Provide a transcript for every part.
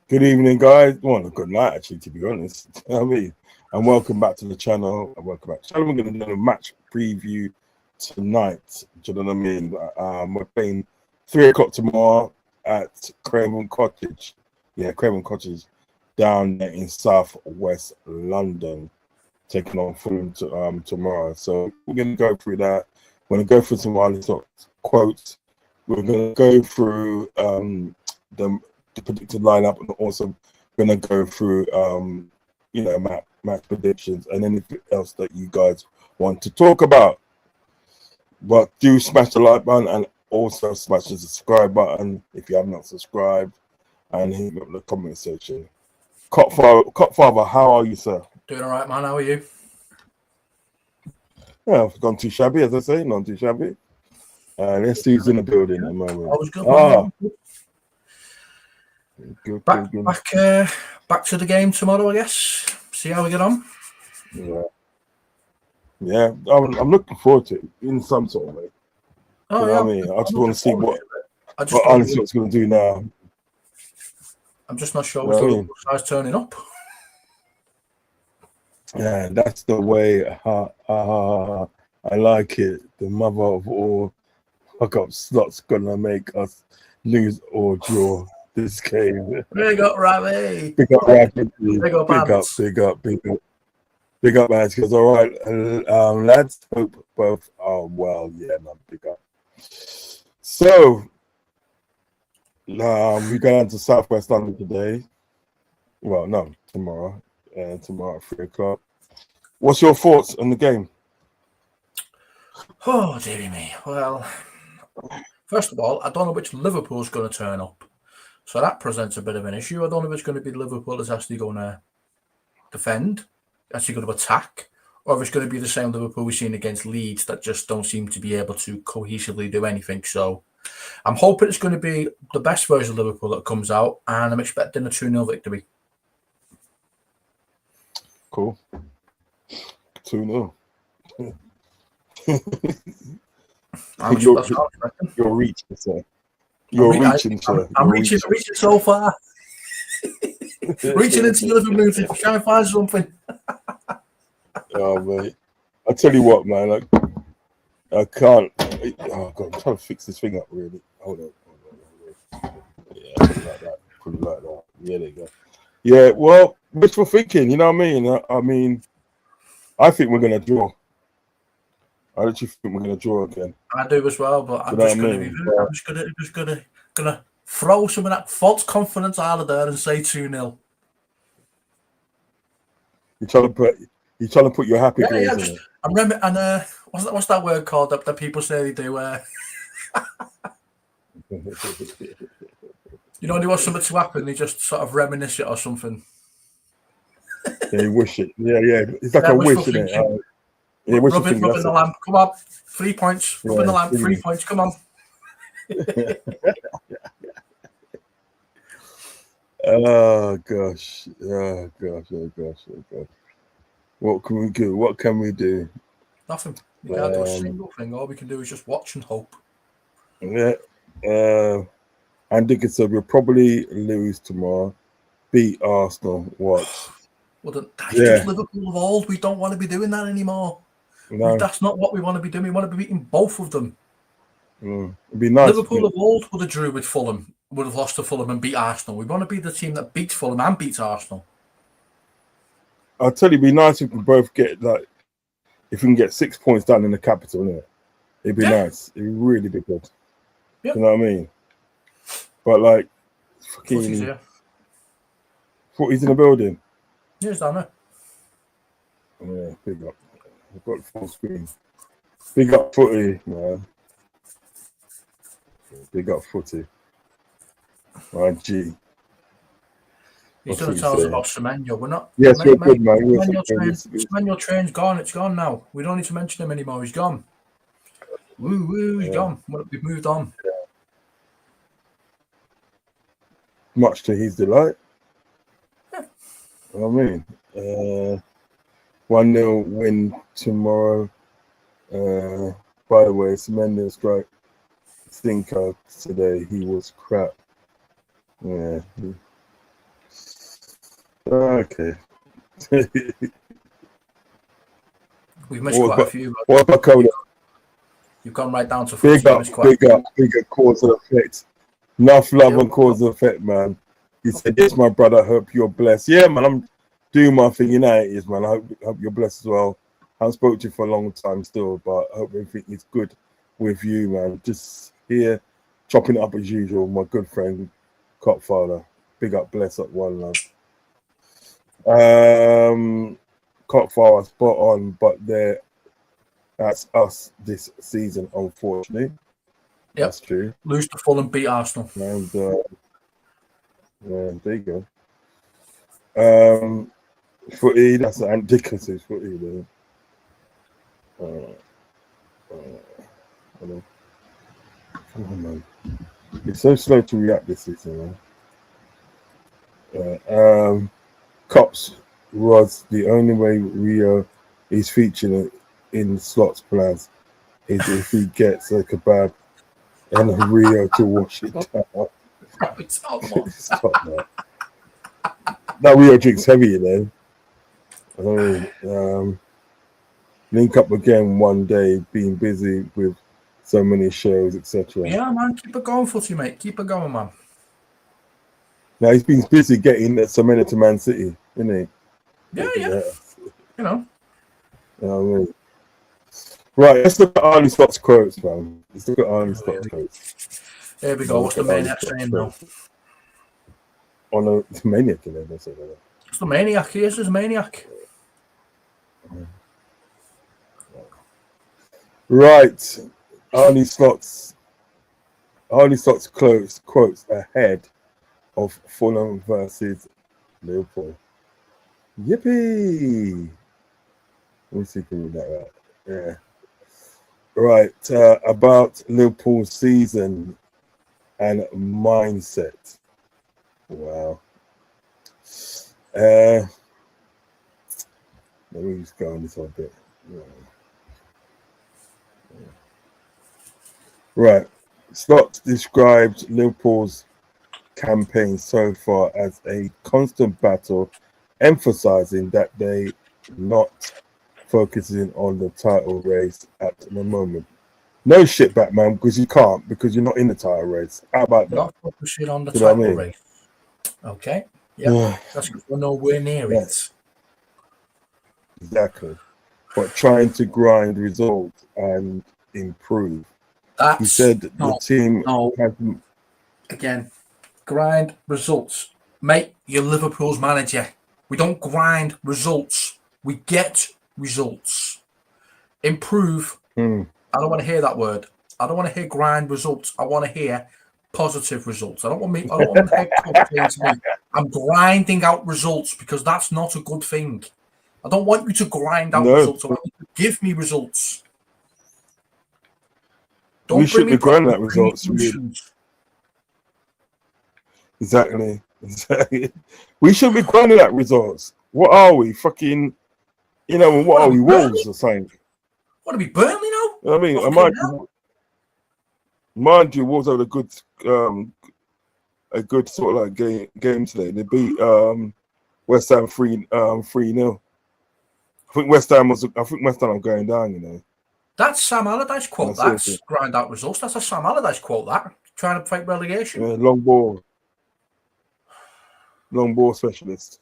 Good evening, guys. Well, good night, actually, to be honest. You know what I mean? And welcome back to the channel. We're going to do a match preview tonight. Do you know what I mean? We're playing 3 o'clock tomorrow at Craven Cottage. Yeah, Craven Cottage down there in southwest London, taking on Fulham tomorrow. So we're going to go through that. We're going to go through some of our quotes. We're going to go through the predicted lineup, and also going to go through match predictions and anything else that you guys want to talk about. But do smash the like button and also smash the subscribe button if you have not subscribed, and hit me up in the comment section. Cop Father, how are you, sir? Doing all right, man. How are you? Yeah, I've gone too shabby, as I say, not too shabby. Let's see who's in the building at the moment. I was good. Good. Back to the game tomorrow, I guess. See how we get on. Yeah. I'm looking forward to it in some sort of way. Oh, you know yeah. what I mean? I just want to see what it's going to do now. I'm just not sure which Liverpool side's turning up. Yeah, that's the way I like it. The mother of all fuck-ups that's going to make us lose or draw this game. Big up, Ravi. Big up, Ravi. Big up, lads. Because all right, lads. Hope both are well. Yeah, no, big up. So, we go down to Southwest London today. Well, no, tomorrow. Tomorrow at 3 o'clock. What's your thoughts on the game? Oh, dearie me. Well, first of all, I don't know which Liverpool's going to turn up. So that presents a bit of an issue. I don't know if it's going to be Liverpool that's actually going to defend, actually going to attack, or if it's going to be the same Liverpool we've seen against Leeds that just don't seem to be able to cohesively do anything. So I'm hoping it's going to be the best version of Liverpool that comes out, and I'm expecting a 2-0 victory. Cool. 2-0. You're reaching, sir. I'm reaching so far. Reaching into your living room to try and find something. Oh, mate. I tell you what, man. I can't. Oh, God. I'm trying to fix this thing up, really. Hold on. Yeah, put it like that. Yeah, there you go. Yeah, well, wishful thinking, you know what I mean? I think we're going to draw. I actually think we're going to draw again. I do as well, but I'm just going to throw some of that false confidence out of there and say 2-0. You're trying to put your happy glaze in it. I'm and what's that word called that people say they do? You know, when you want something to happen, they just sort of reminisce it or something. Yeah, you wish it. Yeah. It's like a wish, isn't it? Yeah, rubbing the lamp. Come on. 3 points. Rubbing the lamp. 3 points. Come on. Oh gosh. What can we do? Nothing. We can't do a single thing. All we can do is just watch and hope. Yeah. Andy said we'll probably lose tomorrow. Beat Arsenal. Watch. Well, that's just Liverpool of old. We don't want to be doing that anymore. No. That's not what we want to be doing. We want to be beating both of them. It'd be nice. Liverpool of old would have drew with Fulham, would have lost to Fulham and beat Arsenal. We want to be the team that beats Fulham and beats Arsenal. I'll tell you, it'd be nice if we both get like, if we can get 6 points down in the capital, innit? It'd be nice. It'd really be good. You know what I mean? But like, fucking, Footy's in the building. Yeah, it's down there. Yeah, big up. I've got full screen. Big up Footy, man. Big up Footy. My G. He's going to tell us about Semenyo. We're not. Yes, we're good, man. Semenyo train's gone. It's gone now. We don't need to mention him anymore. He's gone. Woo woo, he's gone. We've moved on. Much to his delight. Yeah. You know what I mean? 1-0 win tomorrow. By the way, Semenyo strike stinker today. He was crap. Yeah. Okay. We've missed quite a few. What about Coda? You've gone right down to big up cause and effect. Enough love and cause and effect, man. He said, yes, my brother, hope you're blessed. Yeah, man, I'm doing my thing. You know it is, man. I hope you're blessed as well. I haven't spoken to you for a long time still, but I hope everything is good with you, man. Just here, chopping it up as usual. My good friend, Copfather. Big up, bless up, one love. Copfather, spot on, but that's us this season, unfortunately. Yep. That's true. Lose to Fulham, beat Arsenal. And yeah, there you go. Footy, that's an Dickinson's footy, man. Come on, man. It's so slow to react this season, man. Cops was the only way Rio is featuring in Slot's plans is if he gets a kebab and a Rio to wash it down. Stop, man. That Rio drink's heavy, you know. I mean, link up again one day, being busy with so many shows, etc. Yeah, man, keep it going, Footy, mate. Keep it going, man. Now he's been busy getting so many to Man City, isn't he? Yeah. You know. You know what I mean? Right, let's look at Arnie Scott's quotes, man. Let's look at Arnie Scott's quotes. Here we go. What's the Maniac saying now? Oh no, it's Maniac, you know. It's the Maniac. He is Maniac. Right. Arnie Scott's quotes ahead of Fulham versus Liverpool. Yippee! Let me see if we read that right. Yeah. Right. About Liverpool's season and mindset. Wow. Let me just go on this one bit. Right. Slot described Liverpool's campaign so far as a constant battle, emphasizing that they not focusing on the title race at the moment. No shit, Batman, because you can't, because you're not in the title race. How about that? Not focusing on the title race. Okay. Yeah. That's because we're nowhere near it. Exactly. But trying to grind results and improve. He said the team hasn't. Again, grind results. Mate, you're Liverpool's manager. We don't grind results. We get results. Improve. I don't want to hear that word. I don't want to hear grind results. I want to hear positive results. I don't want to hear saying to me, I'm grinding out results, because that's not a good thing. I don't want you to grind out results. I want you to give me results. We should be grinding out results. Exactly. We should be grinding out results. What are we? Fucking, what are we? Wolves or something? What are we, Burnley now? I mean, mind you, Wolves had a good sort of like game today. They beat West Ham 3-0. I think West Ham are going down, That's Sam Allardyce quote. That's That's grind out results. That's a Sam Allardyce quote. That trying to fight relegation. long ball specialist.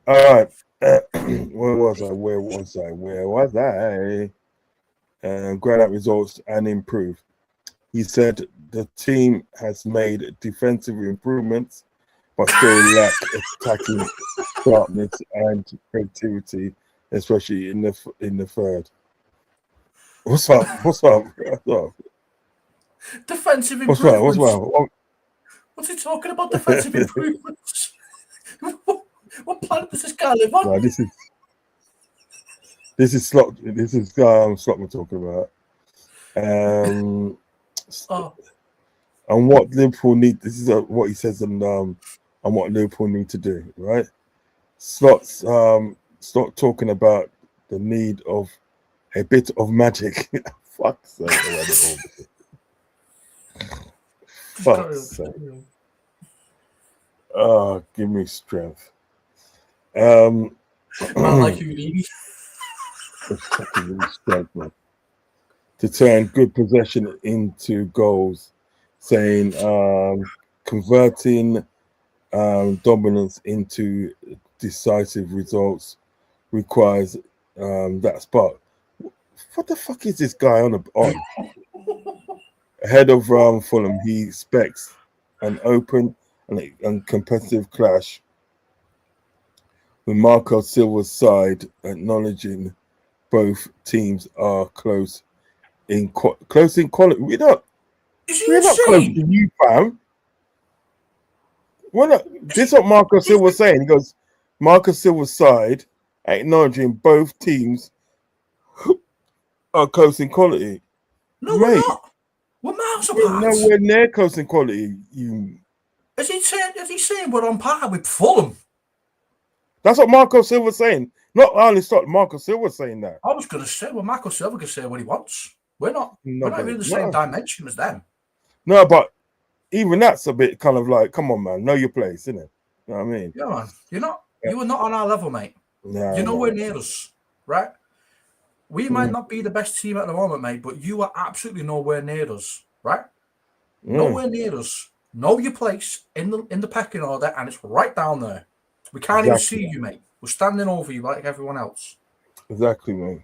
All right. Where was I? Grind out results and improve. He said the team has made defensive improvements, but still lack attacking sharpness and creativity, especially in the third. What's up? Defensive improvements. What's up? What's he talking about? Defensive improvements. What planet does this guy live on? No, this is Slot. This is Slot we're talking about. And what Liverpool need. This is what he says, and what Liverpool need to do. Right? Slot's talking about the need of a bit of magic. Fuck's sake! Fuck's sake! Oh, give me strength. Man like Houdini. To turn good possession into goals, saying converting dominance into decisive results requires that spark. What the fuck is this guy on? Ahead of Fulham, he expects an open and competitive clash with Marco Silva's side, acknowledging both teams are close in quality. We're not close to you, fam. This is what Marco Silva was saying. He goes, Marco Silva's side, acknowledging both teams are close in quality. No, mate, we're not. We're miles apart. Nowhere near close in quality. Is he saying we're on par with Fulham? That's what Marco Silva was saying. Not only Slot, Marco Silva was saying that. I was going to say, well, Marco Silva can say what he wants. We're not even in the same dimension as them. No, but even that's a bit kind of like, come on, man, know your place, isn't it? You know what I mean? Yeah, man. You are not on our level, mate. No, you're nowhere near us, right? We might not be the best team at the moment, mate, but you are absolutely nowhere near us, right? Nowhere near us. Know your place in the pecking order, and it's right down there. We can't even see you, mate. We're standing over you like everyone else. Exactly, mate.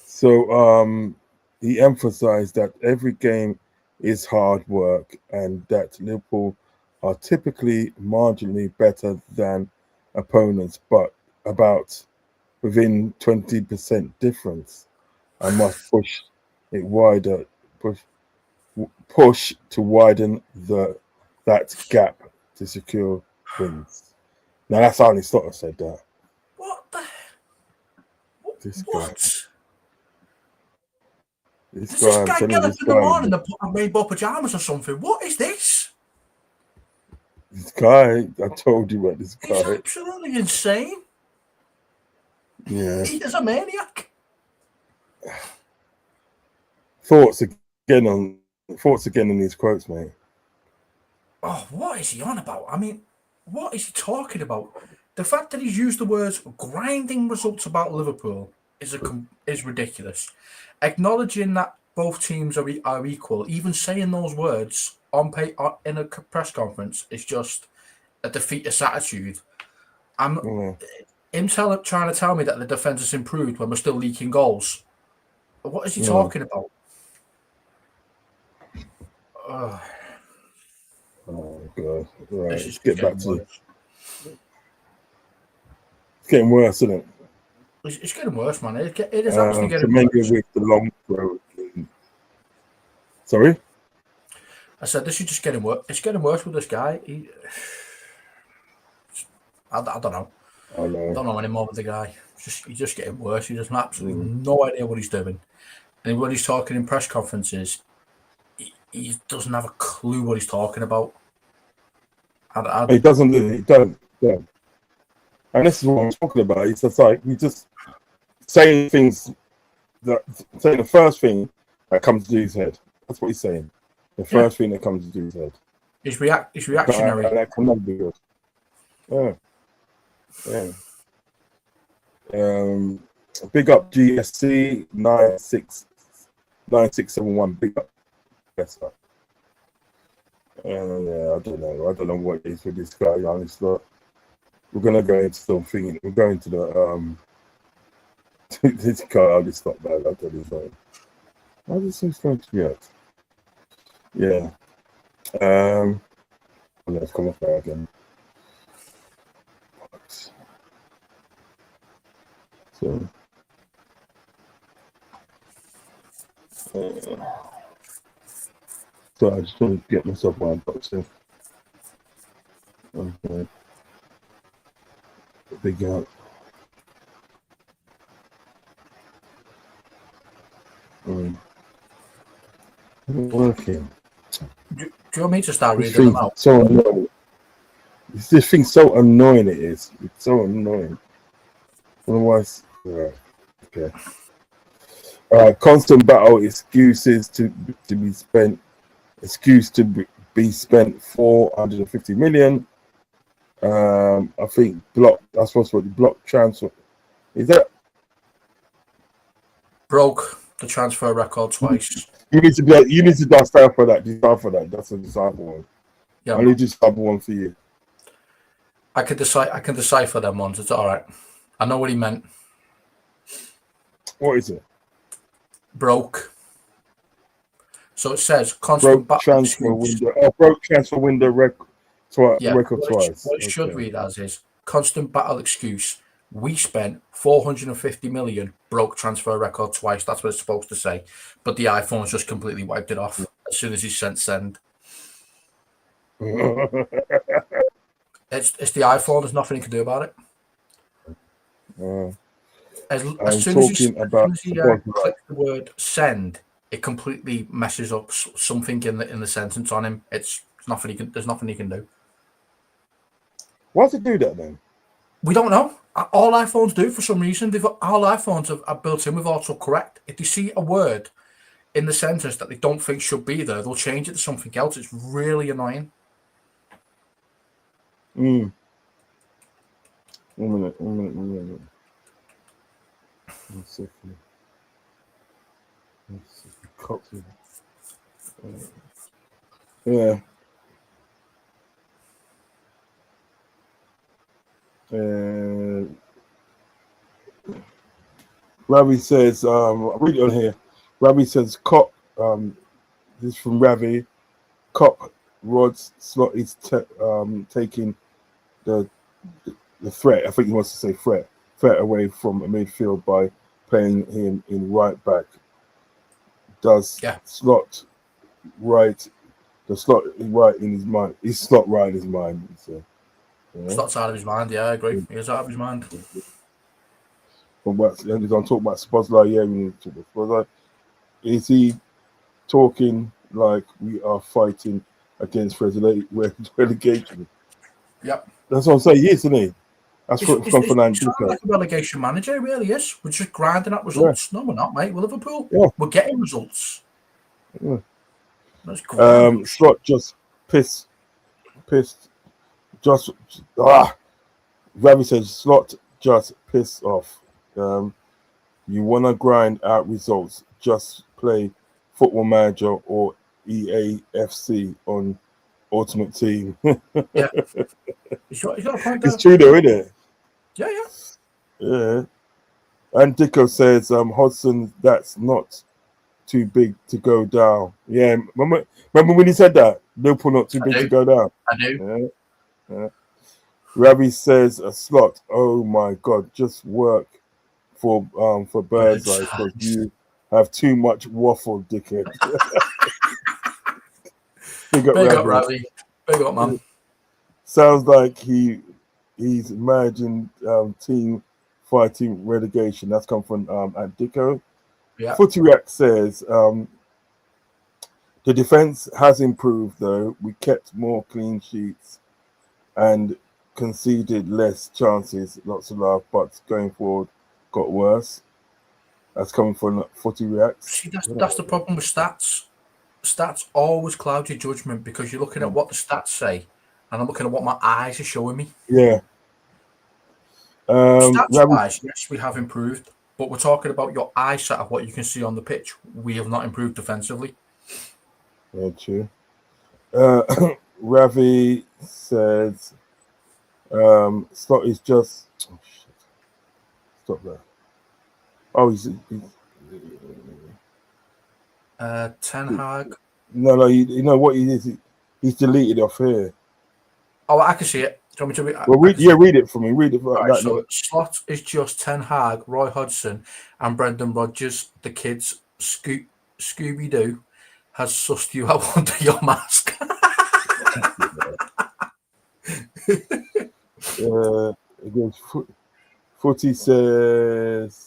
So he emphasized that every game is hard work and that Liverpool are typically marginally better than opponents, but about within 20% difference. I must push it wider, push to widen that gap to secure wins. Now that's only Slaughter said that. What the? This what? guy. Does this guy get up in the morning and rainbow pajamas or something? What is this? This guy, I told you about this guy. He's absolutely insane. Yeah. He is a maniac. Thoughts again on these quotes, mate. Oh, what is he on about? I mean, what is he talking about? The fact that he's used the words grinding results about Liverpool is ridiculous. Acknowledging that both teams are equal, even saying those words in a press conference is just a defeatist attitude. Him trying to tell me that the defence has improved when we're still leaking goals. What is he talking about? Oh god! Right, let's get back to it. It's getting worse, isn't it? It's getting worse, man. It is actually getting worse. With the long throw. Sorry? I said this is just getting worse. It's getting worse with this guy. I don't know. I don't know anymore with the guy. He's just getting worse. He has absolutely no idea what he's doing. And when he's talking in press conferences, he doesn't have a clue what he's talking about. He doesn't. He don't. And this is what I'm talking about. It's just like he's just saying the first thing that comes to his head. That's what he's saying. The first thing that comes to his head. He's reactionary. That can never be good. Yeah. Big up GSC 9671. Big up. Yes, sir. Yeah, I don't know what it is with this guy. Honestly, we're gonna go into something. We're going to the this guy. I'll just stop bad. I'll tell you something. Why does it seem strange to me? Yeah. Let's come off there again. So. So I just want to get myself one boxing. Okay. Big up. Working. Do you want me to start reading them out? So annoying. This thing's so annoying. It is. It's so annoying. Otherwise, yeah. Okay. Constant battle. Excuses to be spent. Excuse to be spent 450 million. I think block. That's what's what the block transfer. Is that broke the transfer record twice? You need to decipher for that. Decipher that. That's a decipher one. Yeah, I need to decipher one for you. I can decipher them ones. It's all right. I know what he meant. What is it? Broke. So it says constant broke transfer window. Broke transfer window record twice. What it should read as is constant battle excuse. We spent 450 million, broke transfer record twice. That's what it's supposed to say. But the iPhone's just completely wiped it off as soon as he send. It's the iPhone. There's nothing he can do about it. As soon as he clicks the word send, it completely messes up something in the sentence on him. There's nothing he can do. Why does it do that then? We don't know. All iPhones do for some reason. All iPhones are built in with autocorrect. If they see a word in the sentence that they don't think should be there, they'll change it to something else. It's really annoying. One minute. 1 second. Copy. Yeah. Ravi says, I'll read it on here. Ravi says, Cop, this is from Ravi. Cop Rod's slot is taking the threat. I think he wants to say threat away from a midfield by playing him in right back. Slot right? The slot right in his mind. He's slot right in his mind. So, yeah. Slot's out of his mind. Yeah, I agree. He's out of his mind. From what he's on talk about Spozler, yeah, we need to talk about Spozler. Is he talking like we are fighting against relegation? Yep. That's what I'm saying, isn't he? That's what comes from like a relegation manager, it really is. We're just grinding out results. Yeah. No, we're not, mate. We're Liverpool. Yeah. We're getting results. Yeah. That's great. Slot just pissed. Ravi says Slot just pissed off. You want to grind out results, just play Football Manager or EAFC on Ultimate Team. Yeah. He's got a point there. It's true though, isn't it? Yeah. And Dicko says, Hodgson, that's not too big to go down. Yeah, remember when he said that? Liverpool not too big to go down. I do. Yeah. Ravi says, a Slot, oh my God, just work for Birdseye because you have too much waffle, dickhead. Big up, Ravi. Big up, man. Sounds like he's managing team fighting relegation. That's come from Antico. Yeah. Footy React says the defense has improved though. We kept more clean sheets and conceded less chances. Lots of love, but going forward got worse. That's coming from Footy React. See, that's the problem with stats. Stats always cloud your judgment because you're looking at what the stats say, and I'm looking at what my eyes are showing me. Yeah. Stats-wise, yes, we have improved. But we're talking about your eyesight of what you can see on the pitch. We have not improved defensively. Yeah, true. Ravi says, Slot is just. Oh, shit. Stop that. Oh, he's Ten Hag. no. You know what he is? He's deleted off here. Oh, I can see it. Do you want me to Well, read it for me. Read it for right, that. so Slot is just Ten Hag, Roy Hodgson, and Brendan Rodgers. The kids, Scooby Doo, has sussed you out under your mask. Again, Footy says.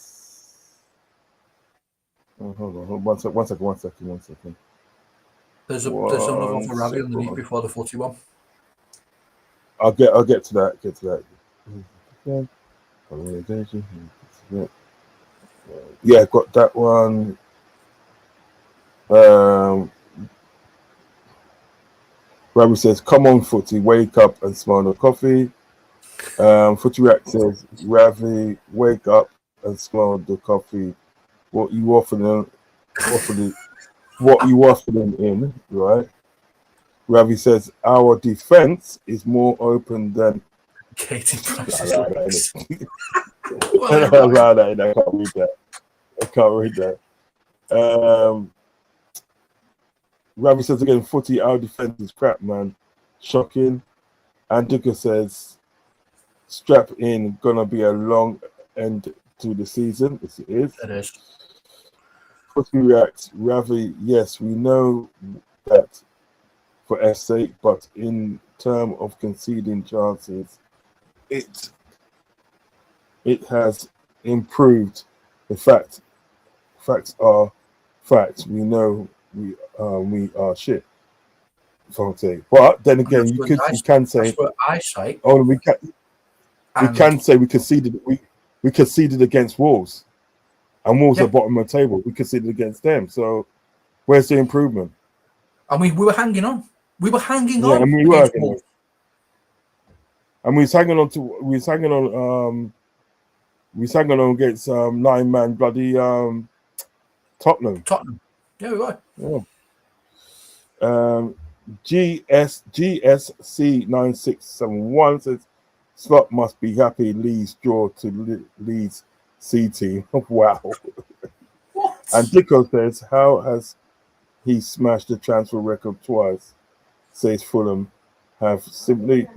Oh, hold on, one second. There's another one for Ravi underneath before the Footy one. I'll get to that. Yeah, got that one. Ravi says, "Come on, Footy, wake up and smell the coffee." Footy React says, "Ravi, wake up and smell the coffee. What you waffling in, right?" Ravi says, "Our defense is more open than." Katie Price's I legs. can't read that. Ravi says again, Footy, our defense is crap, man. Shocking. And Duka says, strap in, gonna be a long end to the season. Yes, it is. It is. Footy reacts, Ravi, yes, we know that for F's sake, but in terms of conceding chances, it has improved. The facts are facts. We know we are shit. But then again, you can say eyesight. Oh, we can say we conceded against Wolves, and Wolves are bottom of the table. We conceded against them. So where's the improvement? And we were hanging on. We were hanging on. And we were hanging on. And we was hanging on against 9-man bloody Tottenham. Yeah, we were. Yeah. GSC9671 says Slot must be happy Leeds draw to Leeds C team. Wow. What? And Dicko says, how has he smashed the transfer record twice? Says Fulham have simply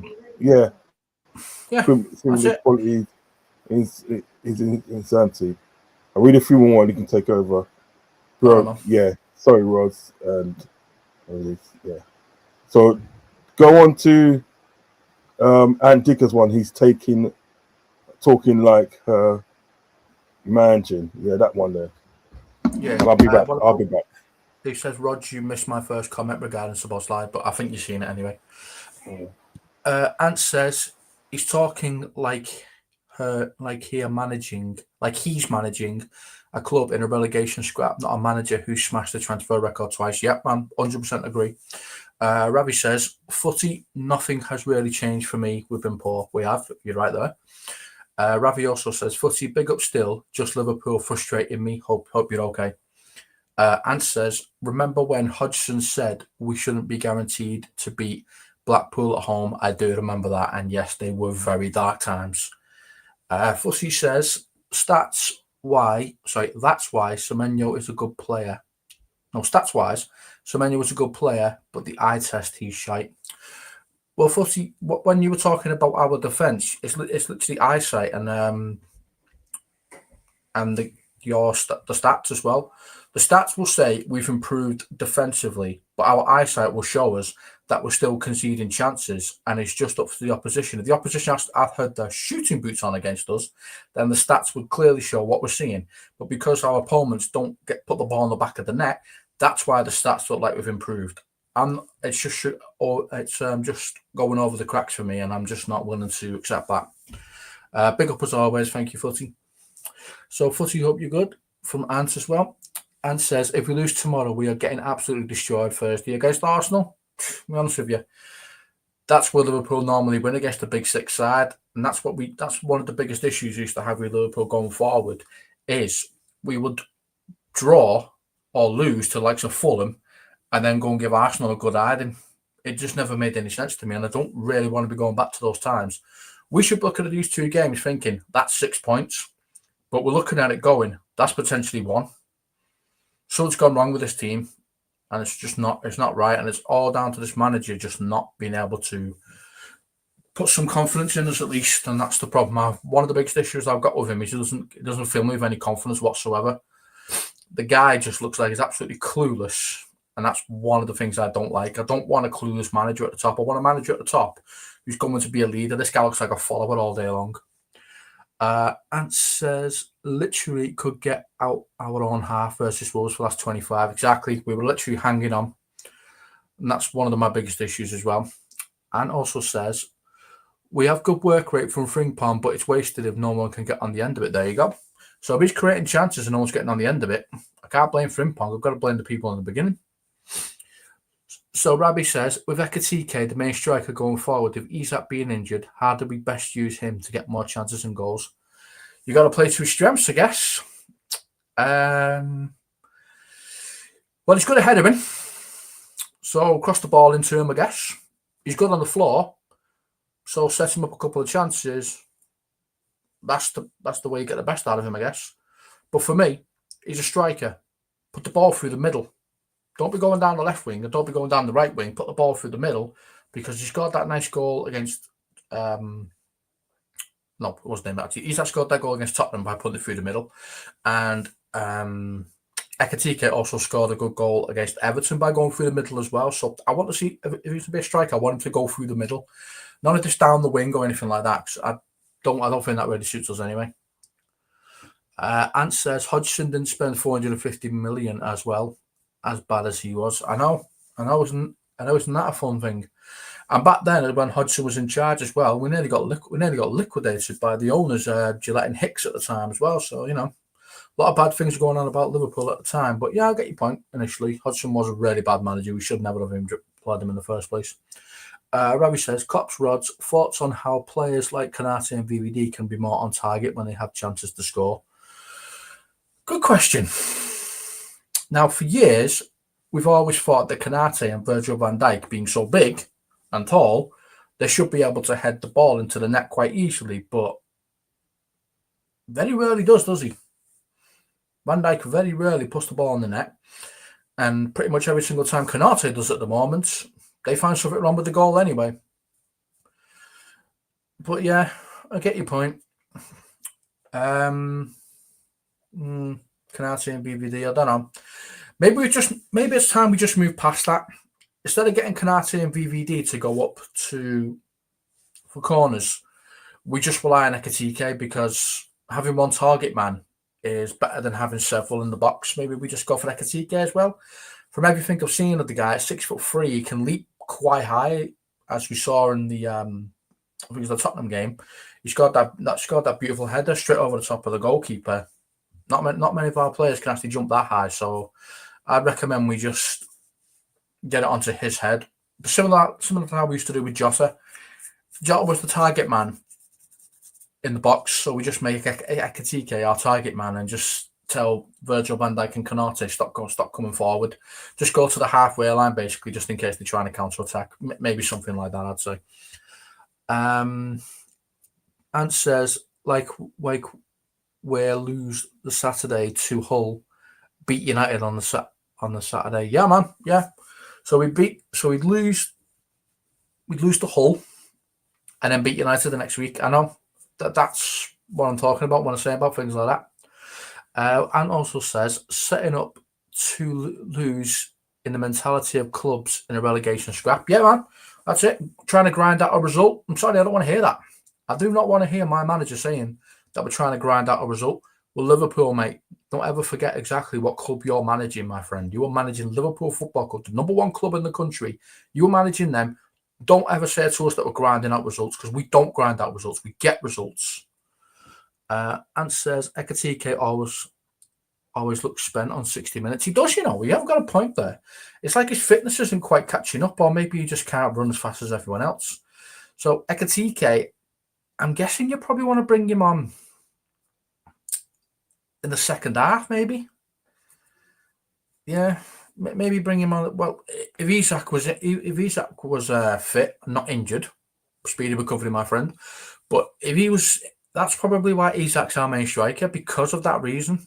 quality is insanity. I read a few more and you can take over. Bro, sorry, Rods, and so go on to Ant Dicker's one. He's talking like her managing. Yeah, that one there. Yeah, I'll be back. He says, Rod, you missed my first comment regarding Szoboszlai, but I think you've seen it anyway. Ant says he's talking like he's managing a club in a relegation scrap, not a manager who smashed the transfer record twice. Yep, man, 100% agree. Ravi says, Footy, nothing has really changed for me. We've been poor. We have. You're right there. Ravi also says, Footy, big up still. Just Liverpool frustrating me. Hope you're okay. Ant says, remember when Hodgson said we shouldn't be guaranteed to beat Blackpool at home? I do remember that. And yes, they were very dark times. Footy says, that's why Semenyo is a good player. No, stats-wise, Semenyo was a good player, but the eye test, he's shite. Well, Footy, when you were talking about our defence, it's literally eyesight and the stats as well. The stats will say we've improved defensively, but our eyesight will show us that we're still conceding chances, and it's just up to the opposition. If the opposition had their shooting boots on against us, then the stats would clearly show what we're seeing. But because our opponents don't put the ball in the back of the net, that's why the stats look like we've improved. And it's just going over the cracks for me, and I'm just not willing to accept that. Big up as always. Thank you, Footy. So, Footy, hope you're good. From Ant as well. Ant says, if we lose tomorrow, we are getting absolutely destroyed Thursday against Arsenal. To be honest with you, that's where Liverpool normally win against the big six side, and that's one of the biggest issues we used to have with Liverpool going forward. is we would draw or lose to the likes of Fulham and then go and give Arsenal a good hiding. It just never made any sense to me, and I don't really want to be going back to those times. We should look at these 2 games thinking that's 6 points, but we're looking at it going, that's potentially 1. Something's gone wrong with this team, and it's not right, and it's all down to this manager just not being able to put some confidence in us at least, and that's the problem. One of the biggest issues I've got with him is he doesn't fill me with any confidence whatsoever. The guy just looks like he's absolutely clueless, and that's one of the things I don't like. I don't want a clueless manager at the top. I want a manager at the top who's going to be a leader. This guy looks like a follower all day long. Ant says, literally could get out our own half versus Wolves for the last 25. Exactly. We were literally hanging on. And that's one of my biggest issues as well. Ant also says, we have good work rate from Frimpong, but it's wasted if no one can get on the end of it. There you go. So if he's creating chances and no one's getting on the end of it, I can't blame Frimpong. I've got to blame the people in the beginning. So Rabbi says, with Ekatike, the main striker going forward, if Isak being injured, how do we best use him to get more chances and goals? You got to play to his strengths, I guess. Well, he's good ahead of him. So cross the ball into him, I guess. He's good on the floor. So set him up a couple of chances. That's the way you get the best out of him, I guess. But for me, he's a striker. Put the ball through the middle. Don't be going down the left wing and don't be going down the right wing. Put the ball through the middle, because he's got that nice goal against... no, it wasn't him actually. He's scored that goal against Tottenham by putting it through the middle. And Ekatike also scored a good goal against Everton by going through the middle as well. So I want to see, if he's to be a striker, I want him to go through the middle. None of this down the wing or anything like that. I don't think that really suits us anyway. Ant says Hodgson didn't spend 450 million as well, as bad as he was. I know, isn't that a fun thing? And back then, when Hodgson was in charge as well, we nearly got liquidated by the owners, Gillette and Hicks at the time as well. So, a lot of bad things going on about Liverpool at the time. But yeah, I get your point initially. Hodgson was a really bad manager. We should never have employed him in the first place. Ravi says, Klopp's rods, thoughts on how players like Konate and VVD can be more on target when they have chances to score? Good question. Now, for years, we've always thought that Konate and Virgil van Dijk, being so big and tall, they should be able to head the ball into the net quite easily, but very rarely does he? Van Dijk very rarely puts the ball in the net, and pretty much every single time Konate does at the moment, they find something wrong with the goal anyway. But yeah, I get your point. Konate and BVD, I don't know. Maybe it's time we just move past that. Instead of getting Konate and VVD to go up for corners, we just rely on Ekatike, because having one target man is better than having several in the box. Maybe we just go for Ekatike as well. From everything I've seen of the guy, at 6'3", he can leap quite high, as we saw in the I think it was the Tottenham game. He's got that beautiful header straight over the top of the goalkeeper. Not many of our players can actually jump that high, so I'd recommend we just get it onto his head. Similar to how we used to do with Jota. Jota was the target man in the box, so we just make Ekatike our target man and just tell Virgil van Dijk and Konate stop coming forward. Just go to the halfway line, basically, just in case they're trying to counter-attack. Maybe something like that, I'd say. Ant says, like we'll lose the Saturday to Hull, beat United on the Saturday. Yeah, man. Yeah. So we'd lose to Hull and then beat United the next week. I know that's what I'm talking about when I say about things like that. And also says, setting up to lose in the mentality of clubs in a relegation scrap. Yeah, man. That's it. Trying to grind out a result. I'm sorry, I don't want to hear that. I do not want to hear my manager saying that we're trying to grind out a result. Well, Liverpool, mate, don't ever forget exactly what club you're managing, my friend. You are managing Liverpool Football Club, the number one club in the country. You're managing them. Don't ever say to us that we're grinding out results, because we don't grind out results. We get results. Ant says, Ekatike always looks spent on 60 minutes. He does, We have got a point there. It's like his fitness isn't quite catching up, or maybe he just can't run as fast as everyone else. So Ekatike, I'm guessing you probably want to bring him on in the second half, maybe. Yeah, maybe bring him on. Well, if Isak was fit, not injured, speedy recovery, my friend. But if he was, that's probably why Isak's our main striker, because of that reason.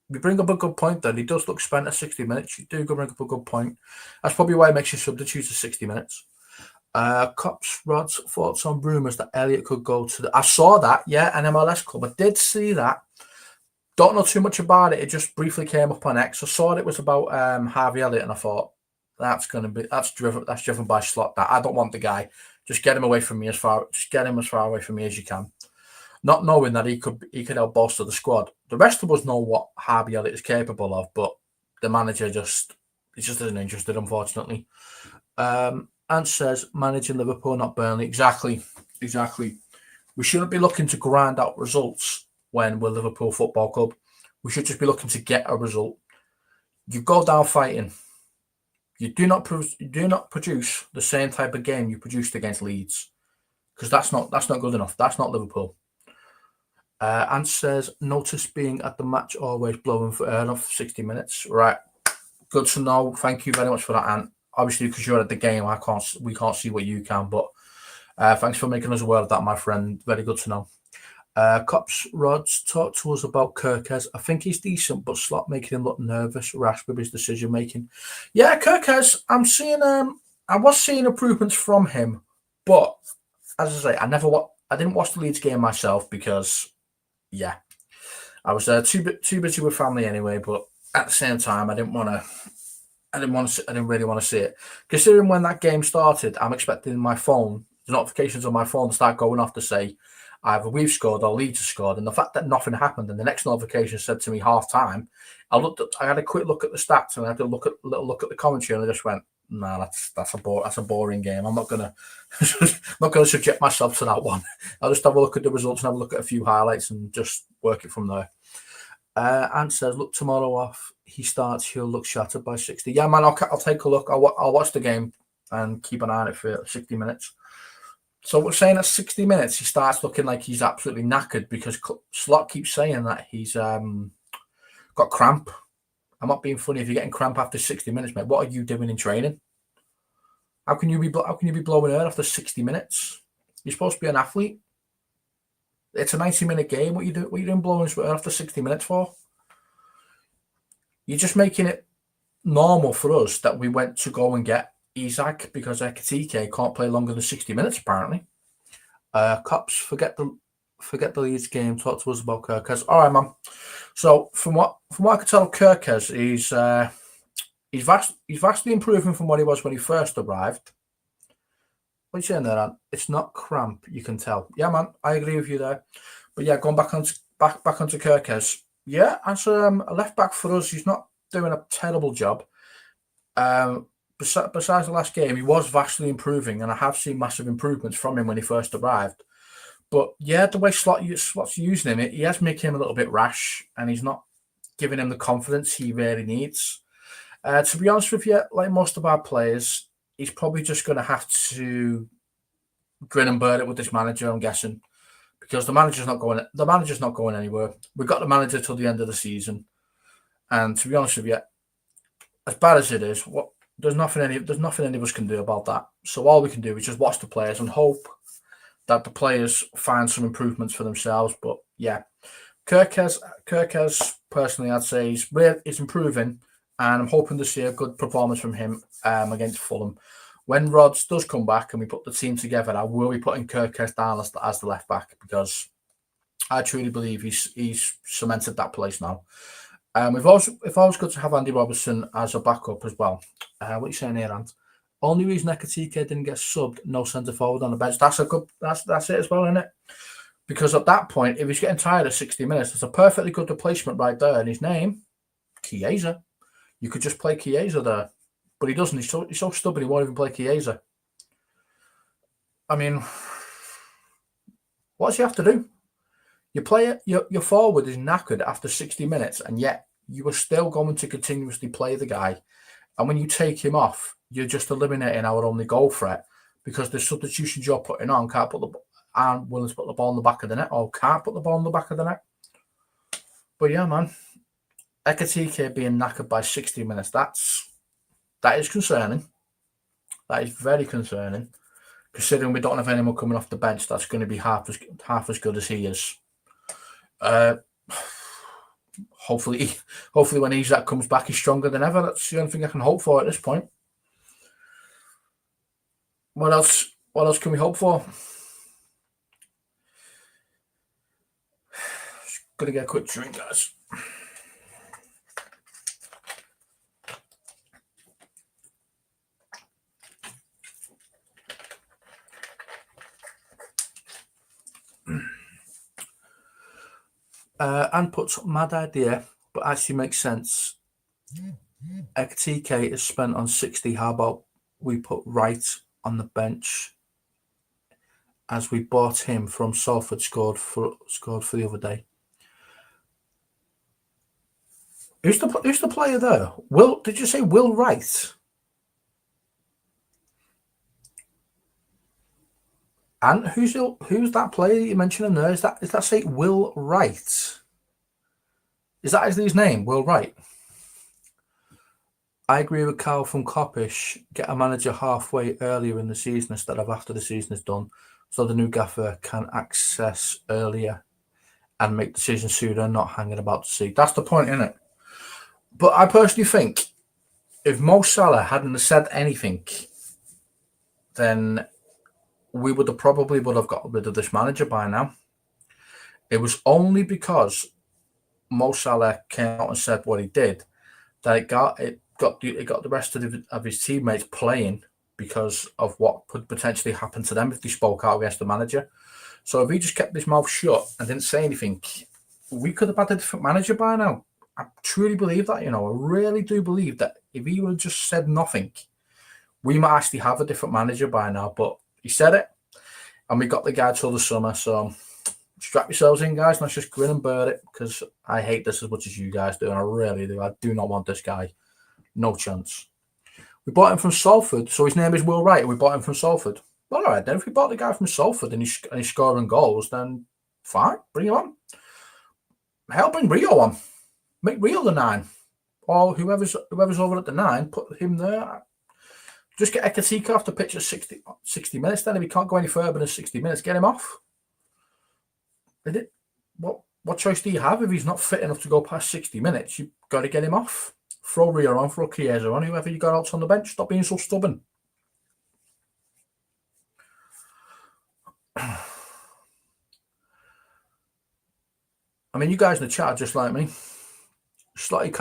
You bring up a good point there. He does look spent at 60 minutes. You do bring up a good point. That's probably why it makes you substitute to 60 minutes. Cops, Rod's thoughts on rumours that Elliot could go to I saw that, yeah, an MLS club. I did see that. Don't know too much about it. It just briefly came up on X. I saw it was about Harvey Elliott, and I thought that's driven by Slot. That I don't want the guy. Just get him away from me as far away from me as you can. Not knowing that he could help bolster the squad. The rest of us know what Harvey Elliott is capable of, but the manager just isn't interested, unfortunately. And says managing Liverpool, not Burnley. Exactly. We shouldn't be looking to grind out results when we're Liverpool Football Club. We should just be looking to get a result. You go down fighting. You do not produce the same type of game you produced against Leeds, because that's not good enough. That's not Liverpool. And says notice being at the match always blowing for air off 60 minutes. Right, good to know. Thank you very much for that, Ant. Obviously, because you're at the game, we can't see what you can. But thanks for making us aware of that, my friend. Very good to know. Cops Rods, talk to us about Kirkes. I think he's decent, but Slot making him look nervous, rash with his decision making. Yeah, Kirkes, I was seeing improvements from him, but as I say, I didn't watch the Leeds game myself because, yeah, I was too busy with family anyway. But at the same time, I didn't really want to see it. Considering when that game started, I'm expecting the notifications on my phone to start going off to say either we've scored or Leeds have scored. And the fact that nothing happened and the next notification said to me half time, I had a quick look at the stats and I had a little look at the commentary, and I just went, nah, that's a boring game. I'm not gonna subject myself to that one. I'll just have a look at the results and have a look at a few highlights and just work it from there. Ant says, look tomorrow off. He starts, he'll look shattered by 60. Yeah, man, I'll take a look. I'll watch the game and keep an eye on it for 60 minutes. So we're saying at 60 minutes, he starts looking like he's absolutely knackered because Slot keeps saying that he's got cramp. I'm not being funny. If you're getting cramp after 60 minutes, mate, what are you doing in training? How can you be blowing air after 60 minutes? You're supposed to be an athlete. It's a 90-minute game. What are you doing blowing air after 60 minutes for? You're just making it normal for us that we went to go and get Isak because Ekitike can't play longer than 60 minutes, apparently. Cops, forget the Leeds game. Talk to us about Kirkes. All right, man. So from what I can tell, Kirkes, he's vastly improving from what he was when he first arrived. What are you saying there, Ant? It's not cramp, you can tell. Yeah, man, I agree with you there. But yeah, going back onto Kirkes. Yeah, as a left back for us, he's not doing a terrible job. Besides the last game, he was vastly improving, and I have seen massive improvements from him when he first arrived. But yeah, the way Slot's using him, he has made him a little bit rash, and he's not giving him the confidence he really needs. To be honest with you, like most of our players, he's probably just going to have to grin and bear it with this manager, I'm guessing, because the manager's not going anywhere. We've got the manager till the end of the season, and to be honest with you, as bad as it is, there's nothing any of us can do about that. So all we can do is just watch the players and hope that the players find some improvements for themselves. But yeah, Kirkes personally, I'd say he's improving, and I'm hoping to see a good performance from him against Fulham. When Rods does come back and we put the team together, I will be putting Kirkes down as the left back because I truly believe he's cemented that place now. It's always good to have Andy Robertson as a backup as well. What are you saying here, Ant? Only reason Ekitike didn't get subbed, no centre forward on the bench. That's it as well, isn't it? Because at that point, if he's getting tired of 60 minutes, there's a perfectly good replacement right there. And his name, Chiesa. You could just play Chiesa there, but he doesn't. He's so stubborn. He won't even play Chiesa. I mean, what does he have to do? Your forward is knackered after 60 minutes, and yet you are still going to continuously play the guy. And when you take him off, you're just eliminating our only goal threat because the substitutions you're putting on aren't willing to put the ball in the back of the net or can't put the ball in the back of the net. But yeah, man, Ekatike being knackered by 60 minutes, that is concerning. That is very concerning, considering we don't have anyone coming off the bench that's going to be half as good as he is. Hopefully when Isak comes back, he's stronger than ever. That's the only thing I can hope for at this point. What else can we hope for? Just gonna get a quick drink, guys. And puts mad idea, but actually makes sense. TK is spent on 60. How about we put Wright on the bench, as we bought him from Salford, scored for the other day. Who's the player there? Will, did you say Will Wright? And who's that player that you mentioned in there? Is that say Will Wright? Is that his name? Will Wright? I agree with Carl from Coppish. Get a manager halfway earlier in the season instead of after the season is done, so the new gaffer can access earlier and make decisions sooner, not hanging about to see. That's the point, isn't it? But I personally think if Mo Salah hadn't said anything, then we would have got rid of this manager by now. It was only because Mo Salah came out and said what he did that it got the rest of his teammates playing, because of what could potentially happen to them if they spoke out against the manager. So if he just kept his mouth shut and didn't say anything, we could have had a different manager by now. I truly believe that, I really do believe that if he would have just said nothing, we might actually have a different manager by now. But he said it, and we got the guy till the summer. So strap yourselves in, guys. Let's just grin and bear it, because I hate this as much as you guys do, and I really do. I do not want this guy. No chance. We bought him from Salford, so his name is Will Wright, and we bought him from Salford. Well, all right, then. If we bought the guy from Salford and he's scoring goals, then fine, bring him on. Help bring Rio on. Make Rio the 9. Or whoever's over at the 9, put him there. Just get Ekatike off the pitch at 60 minutes. Then if he can't go any further than 60 minutes, get him off. What choice do you have if he's not fit enough to go past 60 minutes? You've got to get him off. Throw Rio on, throw Chiesa on, whoever you got else on the bench. Stop being so stubborn. I mean, you guys in the chat are just like me. Slot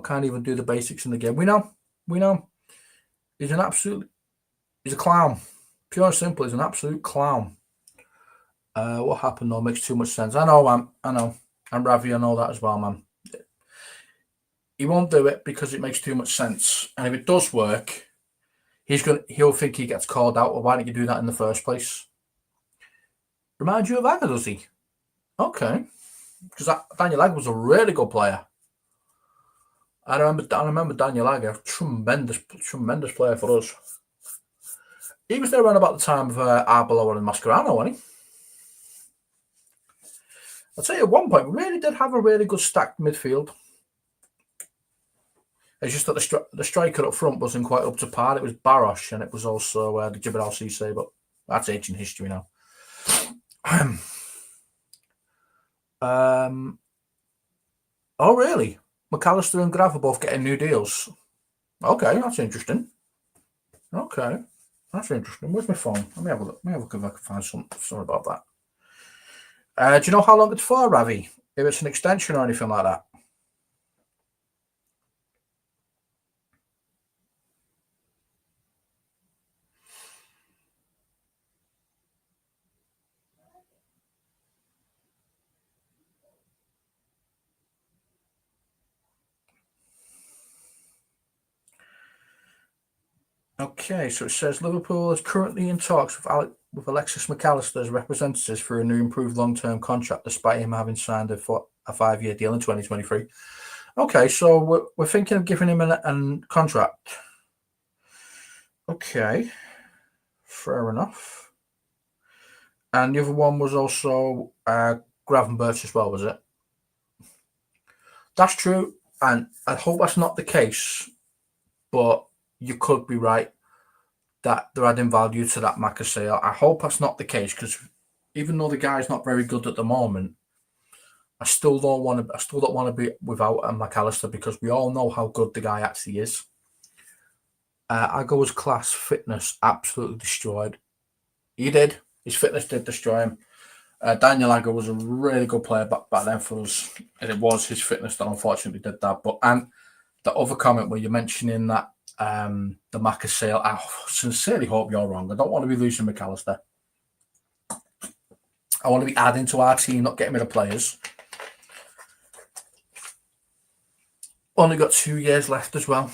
can't even do the basics in the game. We know. He's a clown. Pure and simple, he's an absolute clown. What happened though makes too much sense. I know, man. I know. And Ravi, I know that as well, man. He won't do it because it makes too much sense. And if it does work, he'll think he gets called out. Well, why didn't you do that in the first place? Remind you of Agger, does he? Okay. Because Daniel Agger was a really good player. I remember Daniel Agger, tremendous player for us. He was there around about the time of Arbeloa and Mascherano, wasn't he? I'd say at one point we really did have a really good stacked midfield. It's just that the striker up front wasn't quite up to par. It was Barosh, and it was also the Gibber Cisse, but that's ancient history now. Oh, really? McAllister and Graf are both getting new deals. Okay, that's interesting. Okay, that's interesting. Where's my phone? Let me have a look. Let me have a look if I can find something about that. Do you know how long it's for, Ravi? If it's an extension or anything like that? Okay, so it says Liverpool is currently in talks with Alexis McAllister's representatives for a new improved long-term contract, despite him having signed a 5-year deal in 2023. Okay, so we're thinking of giving him a contract. Okay, fair enough. And the other one was also Gravenberch as well, was it? That's true, and I hope that's not the case. But you could be right that they're adding value to that Maka sale. I hope that's not the case because even though the guy's not very good at the moment, I still don't want to be without a McAllister because we all know how good the guy actually is. Ago's class fitness absolutely destroyed. He did. His fitness did destroy him. Daniel Agger was a really good player back then for us, and it was his fitness that unfortunately did that. But and the other comment where you're mentioning that the Maka sale, I sincerely hope you're wrong. I don't want to be losing McAllister. I want to be adding to our team, not getting rid of players. Only got 2 years left as well.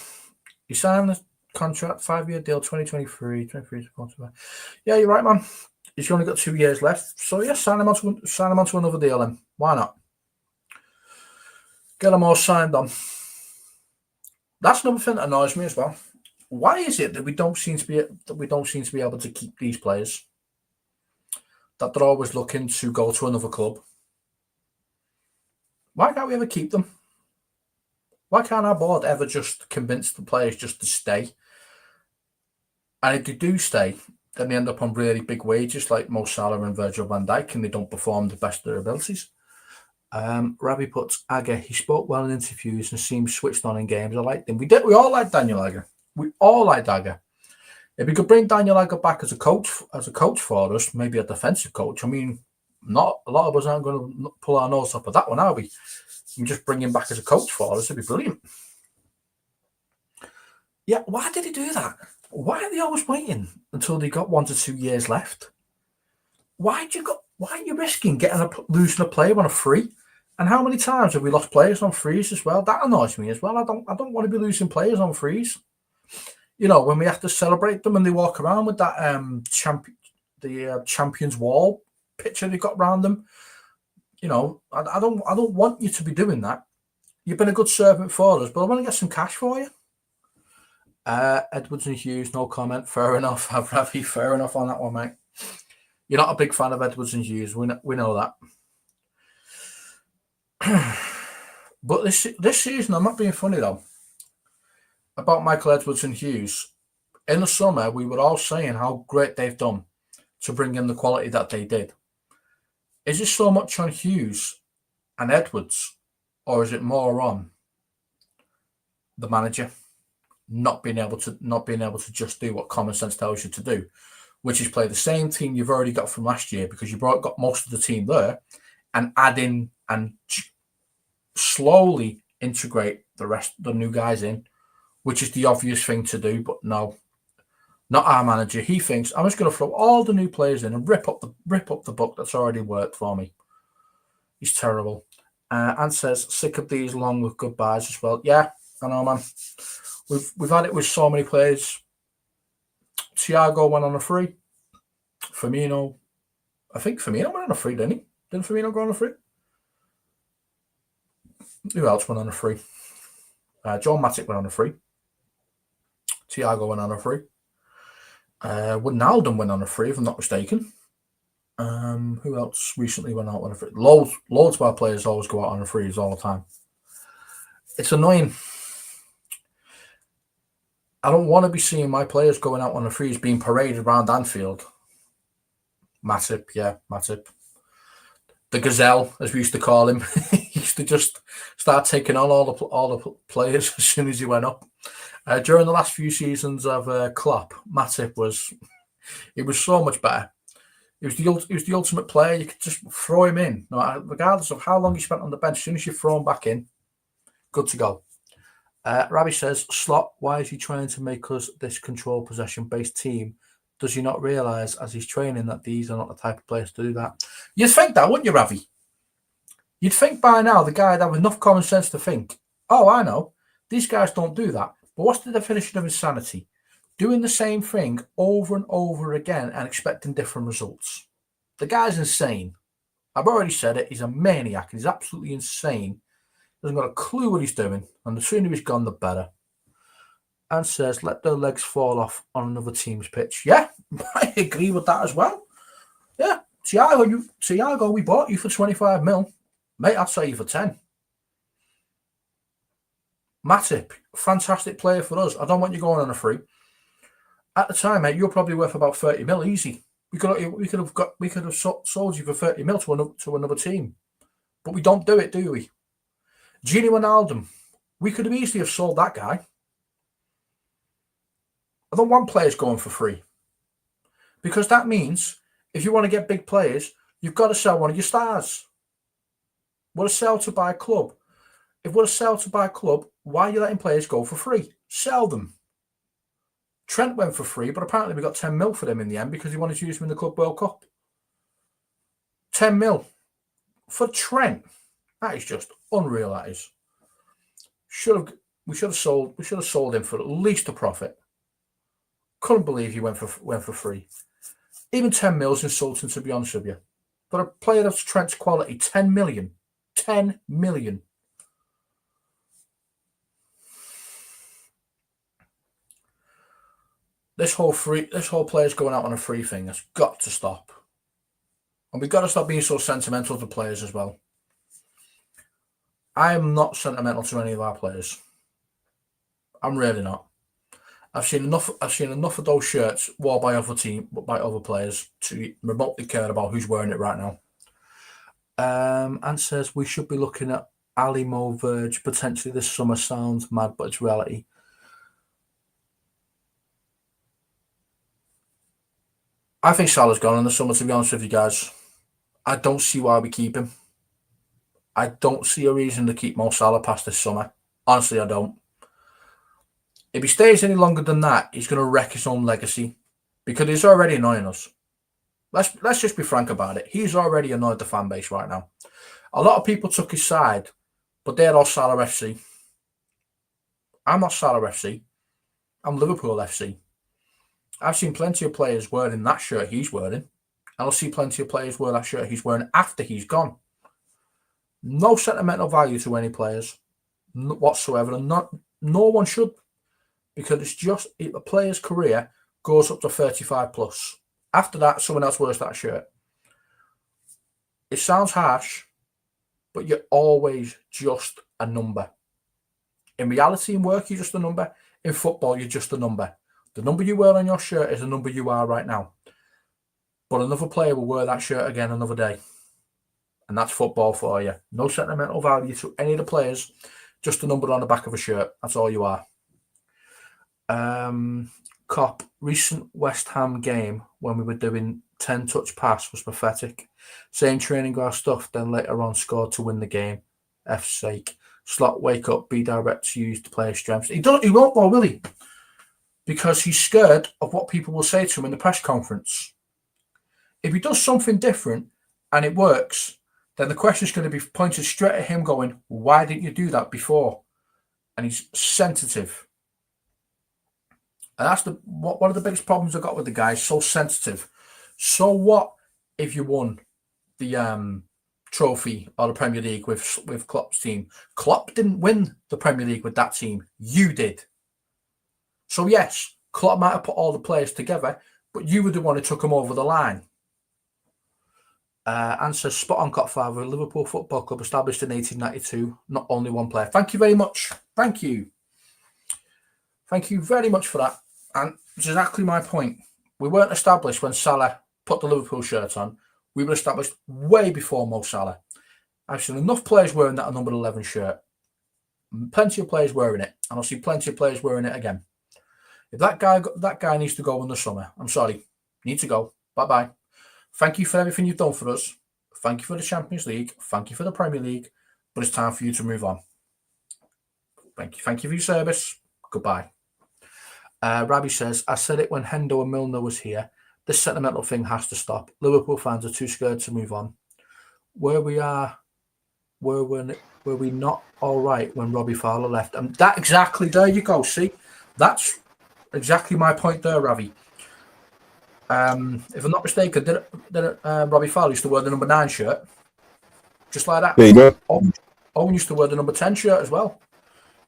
You signed the contract, 5-year deal, 2023, 23. Yeah, you're right, man. He's only got 2 years left. So, yeah, sign him onto another deal then. Why not? Get them all signed on. That's another thing that annoys me as well. Why is it that we don't seem to be able to keep these players? That they're always looking to go to another club. Why can't we ever keep them? Why can't our board ever just convince the players just to stay? And if they do stay, then they end up on really big wages like Mo Salah and Virgil van Dijk, and they don't perform the best of their abilities. Ravi puts Agger. He spoke well in interviews and seemed switched on in games. I liked him. We all like Daniel Agger. We all like Agger. If we could bring Daniel Agger back as a coach for us, maybe a defensive coach. I mean, not a lot of us aren't going to pull our nose up at that one, are we? You just bring him back as a coach for us. It'd be brilliant. Yeah, why did he do that? Why are they always waiting until they got 1 to 2 years left? Why are you risking losing a player on a free? And how many times have we lost players on frees as well? That annoys me as well. I don't want to be losing players on frees. You know, when we have to celebrate them and they walk around with that Champions Wall picture they got around them. You know, I don't want you to be doing that. You've been a good servant for us, but I want to get some cash for you. Edwards and Hughes, no comment. Fair enough. Ravi, fair enough on that one, mate. You're not a big fan of Edwards and Hughes. We know that. But this season, I'm not being funny though. About Michael Edwards and Hughes, in the summer, we were all saying how great they've done to bring in the quality that they did. Is it so much on Hughes and Edwards, or is it more on the manager not being able to just do what common sense tells you to do, which is play the same team you've already got from last year because you've got most of the team there, and add in and slowly integrate the new guys in, which is the obvious thing to do. But no, not our manager. He thinks I'm just going to throw all the new players in and rip up the book that's already worked for me. He's terrible. And says sick of these long with goodbyes as well. Yeah, I know, man. We've had it with so many players. Thiago went on a free. Firmino, I think Firmino went on a free, didn't he? Didn't Firmino go on a free? Who else went on a free? John Matic went on a free. Thiago went on a free. Wijnaldum went on a free, if I'm not mistaken. Who else recently went out on a free? Loads of our players always go out on a freeze all the time. It's annoying. I don't want to be seeing my players going out on a freeze being paraded around Anfield. Matip, yeah, Matip. The Gazelle, as we used to call him, he used to just start taking on all the players as soon as he went up. During the last few seasons of Klopp, Matip was so much better. He was the ultimate player. You could just throw him in, regardless of how long he spent on the bench. As soon as you throw him back in, good to go. Ravi says, Slot, why is he trying to make us this control possession-based team? Does he not realise as he's training that these are not the type of players to do that? You'd think that, wouldn't you, Ravi? You'd think by now the guy would have enough common sense to think, oh, I know, these guys don't do that. But what's the definition of insanity? Doing the same thing over and over again and expecting different results. The guy's insane. I've already said it. He's a maniac. He's absolutely insane. Doesn't got a clue what he's doing. And the sooner he's gone, the better. And says, let their legs fall off on another team's pitch. Yeah, I agree with that as well. Yeah, Thiago, we bought you for 25 mil. Mate, I'd sell you for 10. Matip, fantastic player for us. I don't want you going on a free. At the time, mate, you're probably worth about 30 mil easy. We could have sold you for 30 mil to another team, but we don't do it, do we? Gini Wijnaldum, we could have easily have sold that guy. I don't want players going for free, because that means if you want to get big players, you've got to sell one of your stars. What a sell to buy club. If we're a sell to buy club, why are you letting players go for free? Sell them. Trent went for free, but apparently we got 10 mil for him in the end because he wanted to use him in the Club World Cup. 10 mil for Trent. That is just unreal. That is. We should have sold him for at least a profit. Couldn't believe he went for free. Even 10 mil is insulting, to be honest with you. But a player of Trent's quality, 10 million. 10 million. This whole players going out on a free thing has got to stop. And we've got to stop being so sentimental to players as well. I am not sentimental to any of our players. I'm really not. I've seen enough of those shirts worn by other players to remotely care about who's wearing it right now. And says we should be looking at Ali Mo Verge potentially this summer. Sounds mad, but it's reality. I think Salah's gone in the summer, to be honest with you guys. I don't see why we keep him. I don't see a reason to keep Mo Salah past this summer. Honestly, I don't. If he stays any longer than that, he's going to wreck his own legacy because he's already annoying us. Let's just be frank about it. He's already annoyed the fan base right now. A lot of people took his side, but they're all Salah FC. I'm not Salah FC. I'm Liverpool FC. I've seen plenty of players wearing that shirt he's wearing, and I'll see plenty of players wear that shirt he's wearing after he's gone. No sentimental value to any players whatsoever, and no one should, because it's just a player's career goes up to 35 plus. After that, someone else wears that shirt. It sounds harsh, but you're always just a number. In reality, in work, you're just a number. In football, you're just a number. The number you wear on your shirt is the number you are right now. But another player will wear that shirt again another day. And that's football for you. No sentimental value to any of the players. Just a number on the back of a shirt. That's all you are. Cop, recent West Ham game when we were doing 10-touch pass was pathetic. Same training ground stuff, then later on scored to win the game. F's sake. Slot, wake up, be direct to use the player's strengths. He won't though, will he? Because he's scared of what people will say to him in the press conference. If he does something different and it works, then the question is going to be pointed straight at him going, why didn't you do that before? And he's sensitive. And that's one of the biggest problems I've got with the guy. He's so sensitive. So what if you won the trophy or the Premier League with Klopp's team? Klopp didn't win the Premier League with that team. You did. So yes, Klopp might have put all the players together, but you were the one who took them over the line. Answer spot on, Copfather. Liverpool Football Club established in 1892. Not only one player. Thank you very much. Thank you. Thank you very much for that. And it's exactly my point. We weren't established when Salah put the Liverpool shirt on. We were established way before Mo Salah. I've seen enough players wearing that number 11 shirt. Plenty of players wearing it. And I'll see plenty of players wearing it again. If that guy needs to go in the summer, I'm sorry. Need to go. Bye-bye. Thank you for everything you've done for us. Thank you for the Champions League. Thank you for the Premier League. But it's time for you to move on. Thank you. Thank you for your service. Goodbye. Rabbi says, I said it when Hendo and Milner was here. This sentimental thing has to stop. Liverpool fans are too scared to move on. Were we not all right when Robbie Fowler left? And that exactly, there you go. See, that's exactly my point there, Ravi. If I'm not mistaken, did Robbie Fowler used to wear the number 9 shirt? Just like that. There you go. Owen used to wear the number 10 shirt as well.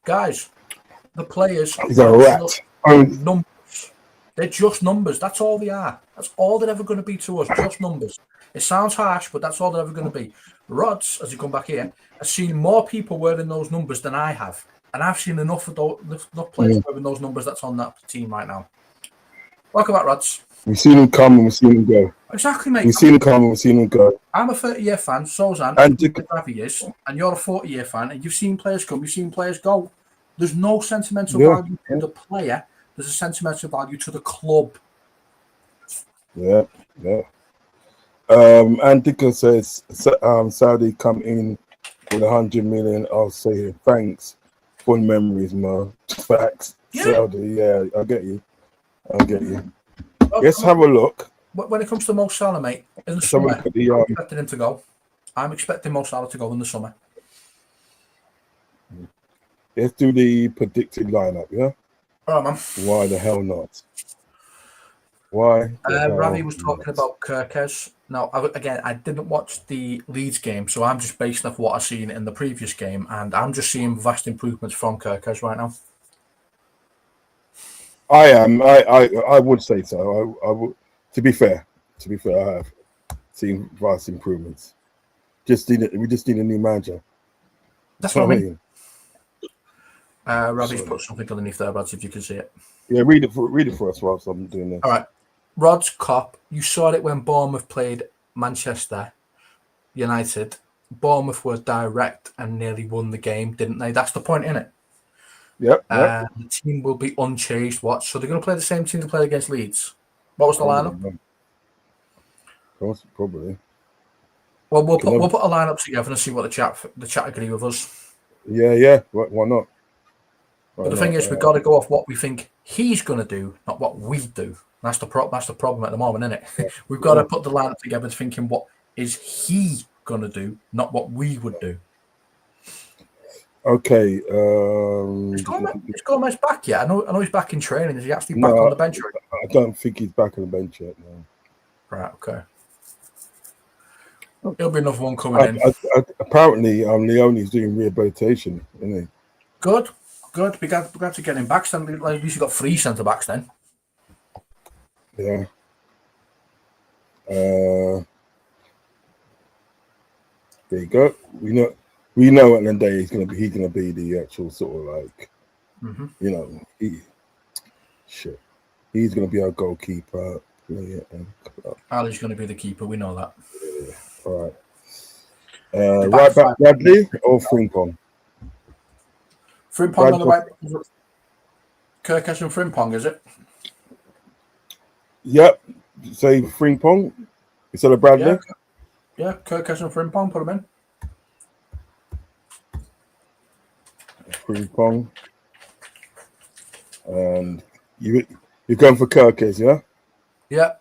Guys, the players He's a rat. Numbers. They're just numbers. That's all they are. That's all they're ever going to be to us. Just numbers. It sounds harsh, but that's all they're ever going to be. Rods, as you come back here, has seen more people wearing those numbers than I have. And I've seen enough of enough players with those numbers that's on that team right now. Welcome back, Rods. We've seen him come and we've seen him go. Exactly, mate. We've seen him come and we've seen him go. I'm a 30-year fan, so's Ant, And Ravi is, and you're a 40-year fan, and you've seen players come, you've seen players go. There's no sentimental value to the player. There's a sentimental value to the club. Yeah. And Dicker says, Saudi come in with 100 million. I'll say thanks. Fun memories, Mo. Facts. Yeah. Saudi, yeah, I get you. Let's have a look. When it comes to Mo Salah, mate, in the summer, I'm expecting him to go. I'm expecting Mo Salah to go in the summer. Let's do the predicted lineup, yeah? All right, man. Why the hell not? Why? Ravi was talking about Kirkes. Now, I didn't watch the Leeds game, so I'm just basing off what I've seen in the previous game, and I'm just seeing vast improvements from Kirkes right now. I am. I would say so. I would. To be fair, I have seen vast improvements. We just need a new manager. That's what I mean. Ravi's put something underneath there, Rods, if you can see it. Yeah, read it for us whilst I'm doing this. All right. Rod's Cop, you saw it when Bournemouth played Manchester United. Bournemouth were direct and nearly won the game, didn't they? That's the point, innit? Yep. The team will be unchanged. So they're going to play the same team they played against Leeds. What was the lineup? Probably. Well, we'll put a lineup together and see what the chat agree with us. Yeah. Why not? But the thing is, we've got to go off what we think he's going to do, not what we do. That's the problem at the moment, isn't it? Yeah. We've got to put the lineup together thinking what is he going to do, not what we would do. Okay. Is Gomez back yet? I know he's back in training. Is he actually back on the bench? I don't think he's back on the bench yet. No. Right. Okay. There'll be another one coming in. Apparently, Leone's doing rehabilitation, isn't he? Good. We got to get him back. At least you got 3 centre backs then. Yeah. There you go. We know at the end of the day he's gonna be the actual sort of like, he's gonna be our goalkeeper. Ali's gonna be the keeper. We know that. Yeah. All right. Right back, Bradley or Frimpong? Frimpong on the right. Kirkes and Frimpong, is it? Yep. Say Frimpong instead of Bradley. Yeah, Kirkes and Frimpong, put them in. Frimpong. And you're going for Kirkes, yeah? Yeah.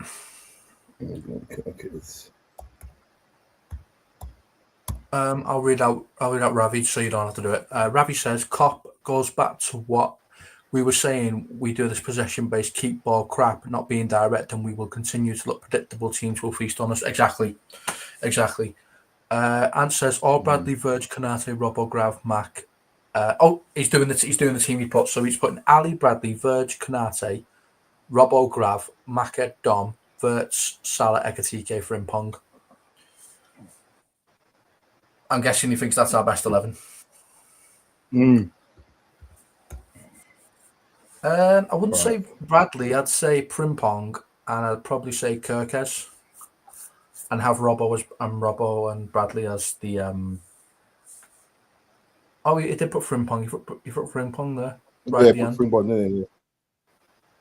Kirkes. I'll read out Ravi so you don't have to do it. Ravi says Cop goes back to what we were saying. We do this possession-based keep ball crap, not being direct, and we will continue to look predictable. Teams will feast on us. Exactly. Ant says all Bradley, Verge, Konate, Robbo, Grav, Mac. He's doing the team he put. So he's putting Ali, Bradley, Verge, Konate, Robbo, Grav, Mac, Dom, Verts, Salah, Ekatike, Frimpong. I'm guessing he thinks that's our best 11. I wouldn't say Bradley. I'd say Frimpong, and I'd probably say Kirkes, and have Robbo and Bradley as the. Oh, he did put Frimpong. He put Frimpong there. Right at the end. Frimpong there.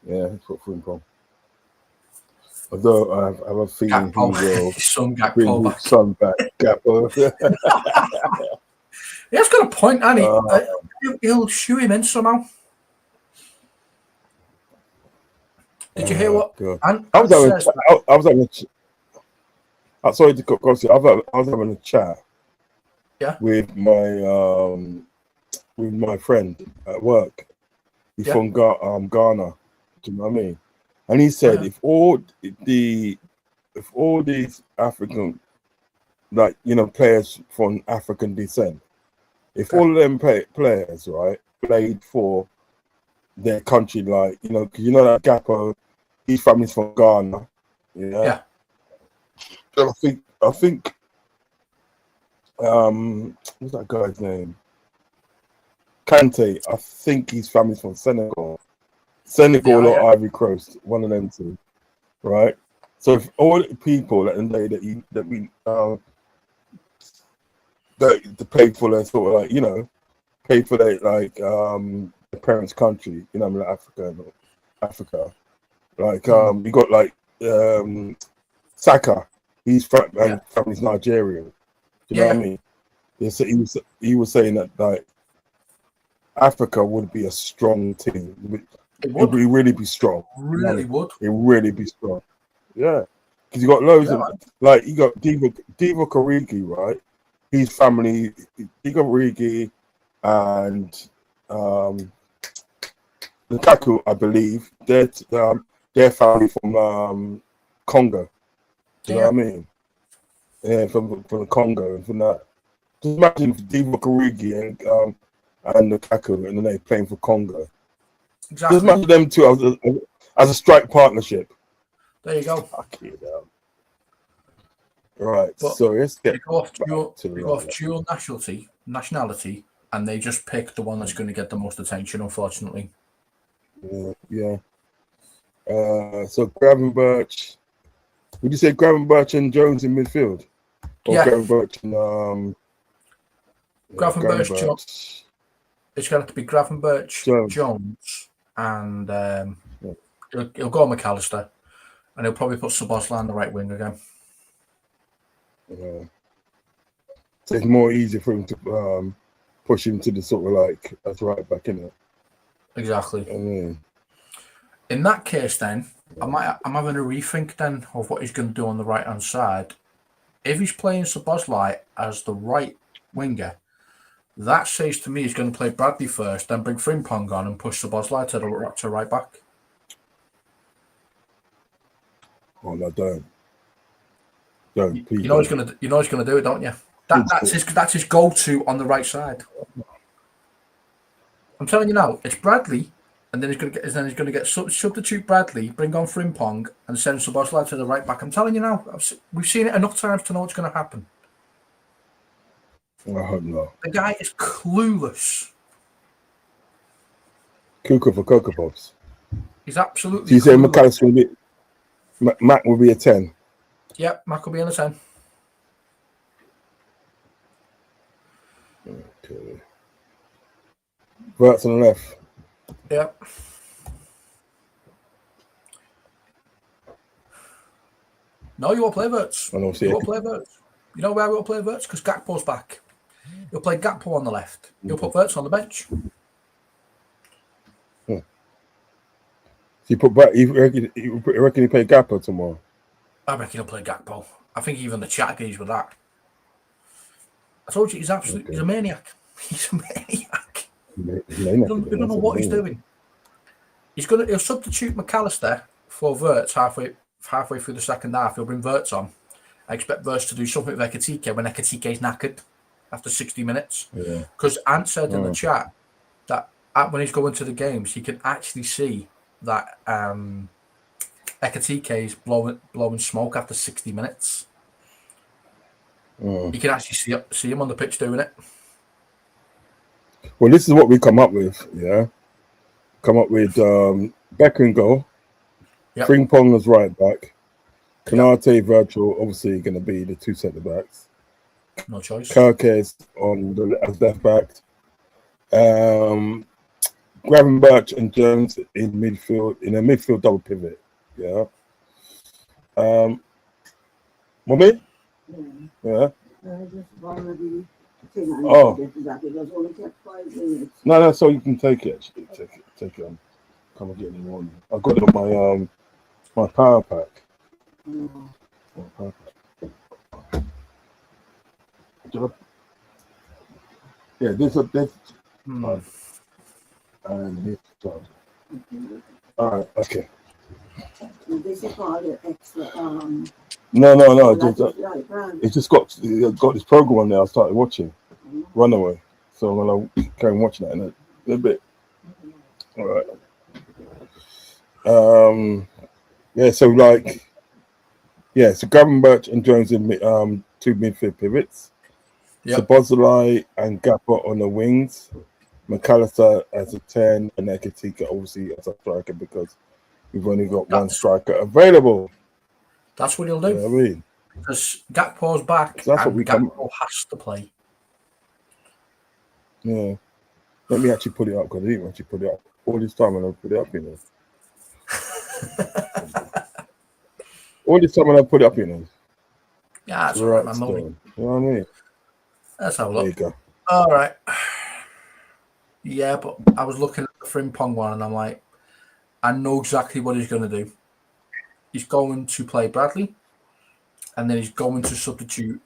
Yeah, he put Frimpong. Although I have a feeling he will bring his son back. Gakpo. He's got a point, hasn't he? He'll shoe him in somehow. Did you hear what? I was having a chat. Yeah. With my friend at work. He's from Ghana. Do you know what I mean? And he said, if all these African, players from African descent, if all of them players, right, played for their country, like, that Gakpo, his family's from Ghana, yeah. So I think, what's that guy's name? Kante, I think his family's from Senegal or Ivory Coast, one of them two, right? So if all the people at the day that we pay for their sort of like, you know, pay for their like the parents' country, you know, like Africa. Like you got like Saka, his family's Nigerian. You know what I mean? So he was saying that like Africa would be a strong team. It would really be strong. Really would. It really be strong. Yeah, because you got loads of like you got Divock Origi, right? His family, Divock Origi, and Lukaku, I believe, their family from Congo. You know what I mean? Yeah, from the Congo and from that. Just imagine Divock Origi and Lukaku, and then they playing for Congo. Exactly. Just imagine them two as a strike partnership. There you go. Fuck it out. Right. But so let's get off dual nationality, and they just pick the one that's going to get the most attention, unfortunately. Yeah. So Gravenberch. Would you say Gravenberch and Jones in midfield? Or Gravenberch and Gravenberch, Jones. It's going to have to be Gravenberch, Jones, and he'll go McAllister, and he'll probably put Szoboszlai on the right wing again. So it's more easy for him to push him to the sort of like as right back in it. Exactly. In that case, then I'm having a rethink then of what he's going to do on the right hand side. If he's playing Szoboszlai as the right winger, that says to me he's going to play Bradley first, then bring Frimpong on and push Szoboszlai to right back. Oh no, don't. You know he's going to do it, don't you? That's his go-to on the right side. I'm telling you now, it's Bradley, and then he's going to get substitute Bradley, bring on Frimpong, and send Szoboszlai to the right back. I'm telling you now, we've seen it enough times to know what's going to happen. I hope not. The guy is clueless. Cuckoo for Cocoa Pops. He's absolutely. So you say McAllister will be Mac will be a 10. Yep, Mac will be on a 10. Okay. Verts on the left. Yep. No, you won't play Verts. You won't play Verts. You know why we won't play Verts? Because Gakpo's back. He'll play Gakpo on the left. He'll put Verts on the bench. So you put back. You reckon he play Gakpo tomorrow? I reckon he'll play Gakpo. I think even the chat agrees with that. I told you he's a maniac. He's a maniac. He don't know what he's doing. He'll substitute McAllister for Verts halfway through the second half. He'll bring Verts on. I expect Verts to do something with Ekitike when Ekitike's knackered after 60 minutes. Because Ant said in the chat that when he's going to the games, he can actually see that Ekitike is blowing smoke after 60 minutes. You can actually see him on the pitch doing it. Well, this is what we come up with, yeah. Come up with Becker in goal, Frimpong as right back, Konate, Virgil, obviously going to be the two centre backs. No choice. Kirkes as left back. Gravenberch and Jones in a midfield double pivot. Yeah. Mommy? Yeah. Oh. No, so you can take it. Actually, take it on. Come and get it in the morning. I've got it on my power pack. Yeah, this. And this. All right. Okay. No. It's just got this program on there. I started watching Runaway, so I'm gonna go and watch that in a bit. All right. So Gravenberch and Jones in two midfield pivots. Szoboszlai and Gakpo on the wings. McAllister as a 10, and Ekitika obviously as a striker because we've only got one striker available. That's what he'll do. You know what I mean? Because Gakpo's back, So that's and what we Gakpo has to play. Yeah. Let me actually put it up because I didn't actually put it up all this time, and I put it up, all this time, and I put it up, Yeah, that's all right, man. You know what I mean? Let's have a look. There you go. All right. Yeah, but I was looking at the Frimpong one, and I'm like, I know exactly what he's going to do. He's going to play Bradley, and then he's going to substitute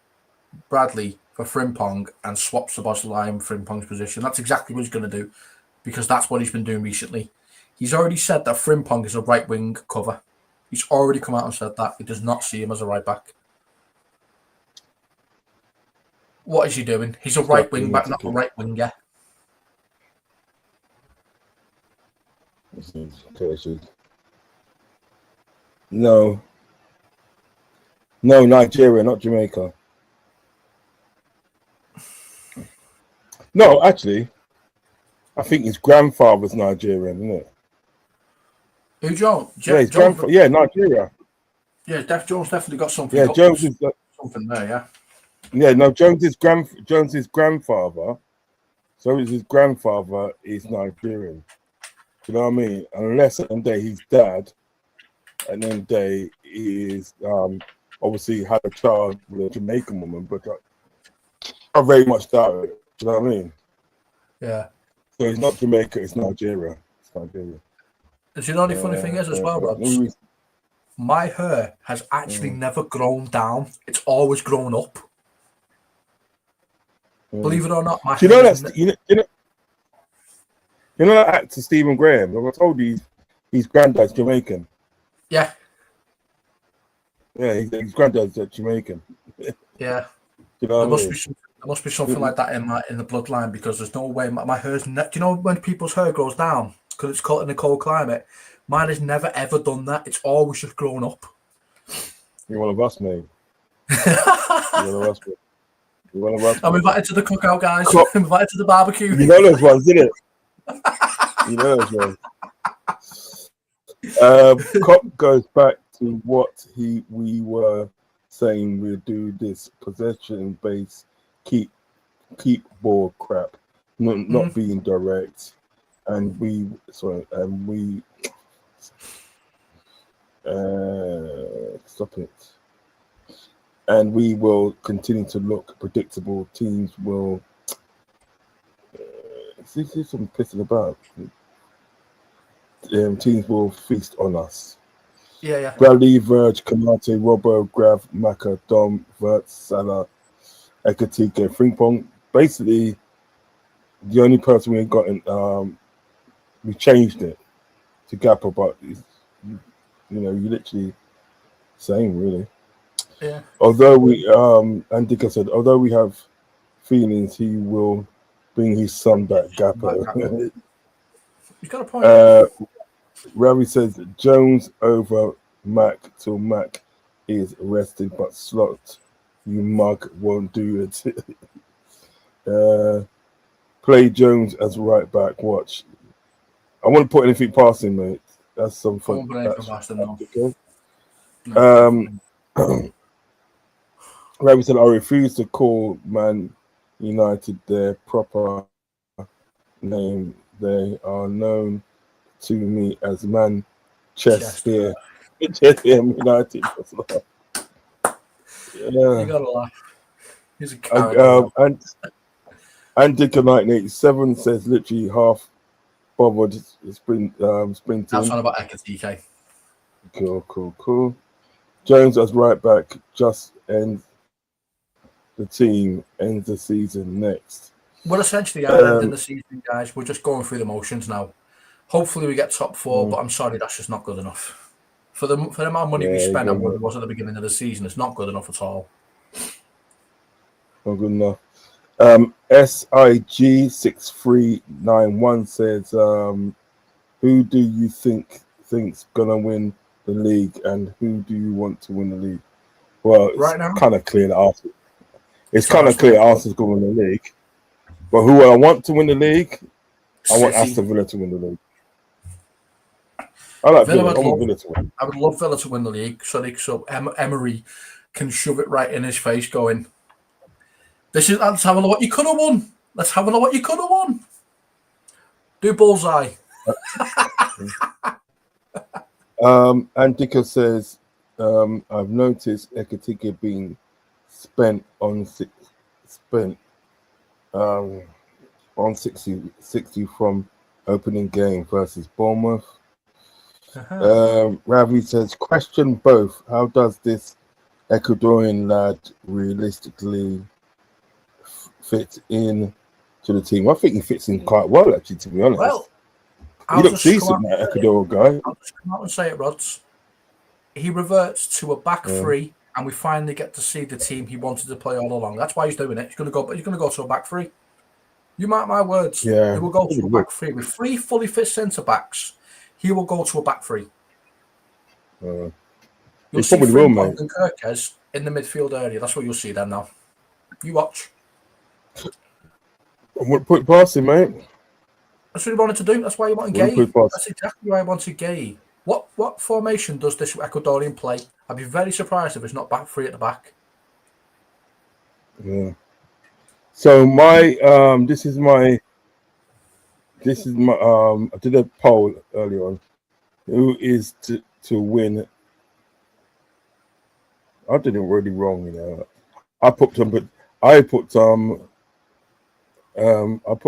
Bradley for Frimpong and swap Szoboszlai in Frimpong's position. That's exactly what he's going to do, because that's what he's been doing recently. He's already said that Frimpong is a right wing cover. He's already come out and said that. He does not see him as a right back. What is he doing? He's a right wing back, not a right winger. No, Nigeria, not Jamaica. No, actually, I think his grandfather's Nigerian, isn't it? Who, John? Yeah, his grandfather. Yeah, Nigeria. Yeah, Jones definitely got something. Yeah, Jones is something there. Yeah. Yeah, no, Jones's grandfather. So his grandfather is Nigerian. You know what I mean? Unless one day his dad, and then day is obviously had a child with a Jamaican woman, but I very much doubt it. You know what I mean? Yeah. So it's not Jamaica, it's Nigeria. It's Nigeria. And you know the funny thing is as well, Rods? My hair has actually never grown down. It's always grown up. Believe it or not, my hair. You know that actor Stephen Graham? I told you his granddad's Jamaican. Yeah. Yeah, his granddad's Jamaican. Yeah. You know there must be something like that in the bloodline, because there's no way my hair's. Do you know when people's hair grows down because it's caught in a cold climate? Mine has never ever done that. It's always just grown up. You're one of us, mate. You're one of us, mate. You're one of us. I'm invited to the cookout, guys. I'm invited to the barbecue. You know those ones, didn't it? You know those ones. Cop goes back to what we were saying. We'll do this possession-based keep ball crap, not being direct, and we stop it. And we will continue to look predictable. Teams will. This is some pissing about. Teams will feast on us. Yeah. Bradley, Verge, Kanate, Robbo, Grav, Maka, Dom, Vert, Salah, Ekitika, Frimpong. Basically, the only person we ain't got in, we changed it to Gapper, but you literally same really. Yeah. Although and Dicker said, although we have feelings, he will bring his son back, Gapper. He's got a point. Ravi says Jones over Mac till Mac is arrested, but Slot, you mug, won't do it. Play Jones as right back. Watch. I won't put anything past him, mate. That's something. Ravi said, I refuse to call Man United their proper name. They are known to me as Manchester United. You gotta laugh. He's a character. And Dicker 1987 says literally half bothered sprinting. That's not about Ekitika. Cool. Jones as right back just ends the team, ends the season next. We're essentially ending the season, guys. We're just going through the motions now. Hopefully we get top 4, but I'm sorry, that's just not good enough. For the amount of money we spent on what it was at the beginning of the season, it's not good enough at all. Not good enough. SIG6391 says, who do you think's gonna win the league, and who do you want to win the league? Well, it's right now, kind of clear that Arsenal. It's kind of clear Arsenal's going to win the league. But who I want to win the league, I want City. Aston Villa to win the league. I like Villa. I want Villa to win. I would love Villa to win the league so Emery can shove it right in his face going, let's have a look what you could have won. Let's have a look what you could have won. Do bullseye. And Dicker says, I've noticed Ekatike being spent on 60 from opening game versus Bournemouth. Ravi says, question both. How does this Ecuadorian lad realistically fit in to the team? I think he fits in quite well, actually, to be honest. Well, he looks decent, that Ecuador guy. I'll just come out and say it, Rods. He reverts to a back three, and we finally get to see the team he wanted to play all along. That's why he's doing it. He's going to go to a back three. You mark my words. Yeah, he will go to a back three with 3 fully fit centre backs. He will go to a back three. You'll see probably will, mate. And Kirkes in the midfield area. That's what you'll see then. Now, you watch. Put it past him, mate. That's what he wanted to do. That's why he wanted Gay. That's exactly why I wanted Gay. What formation does this Ecuadorian play? I'd be very surprised if it's not back three at the back. Yeah. So this is my I did a poll earlier on. Who is to win? I did it really wrong, you know. I put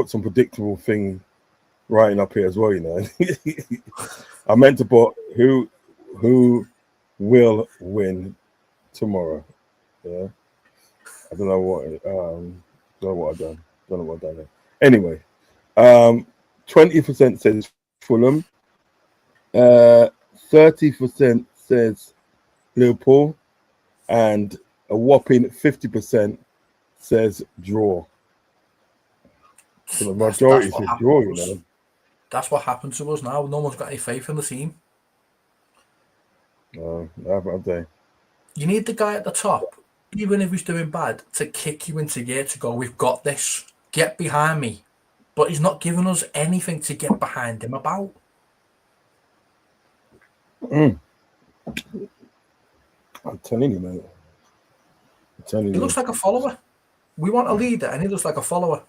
some predictable thing writing up here as well, you know. I meant to put who will win tomorrow. Yeah. I don't know what I've done. Don't know what I've done there. Anyway, 20% says Fulham. 30% says Liverpool, and a whopping 50% says draw. So the majority says draw, you know. That's what happened to us now. No one's got any faith in the team. Have they? You need the guy at the top, even if he's doing bad, to kick you into gear to go, we've got this. Get behind me. But he's not giving us anything to get behind him about. I'm telling you, mate. He looks like a follower. We want a leader, and he looks like a follower.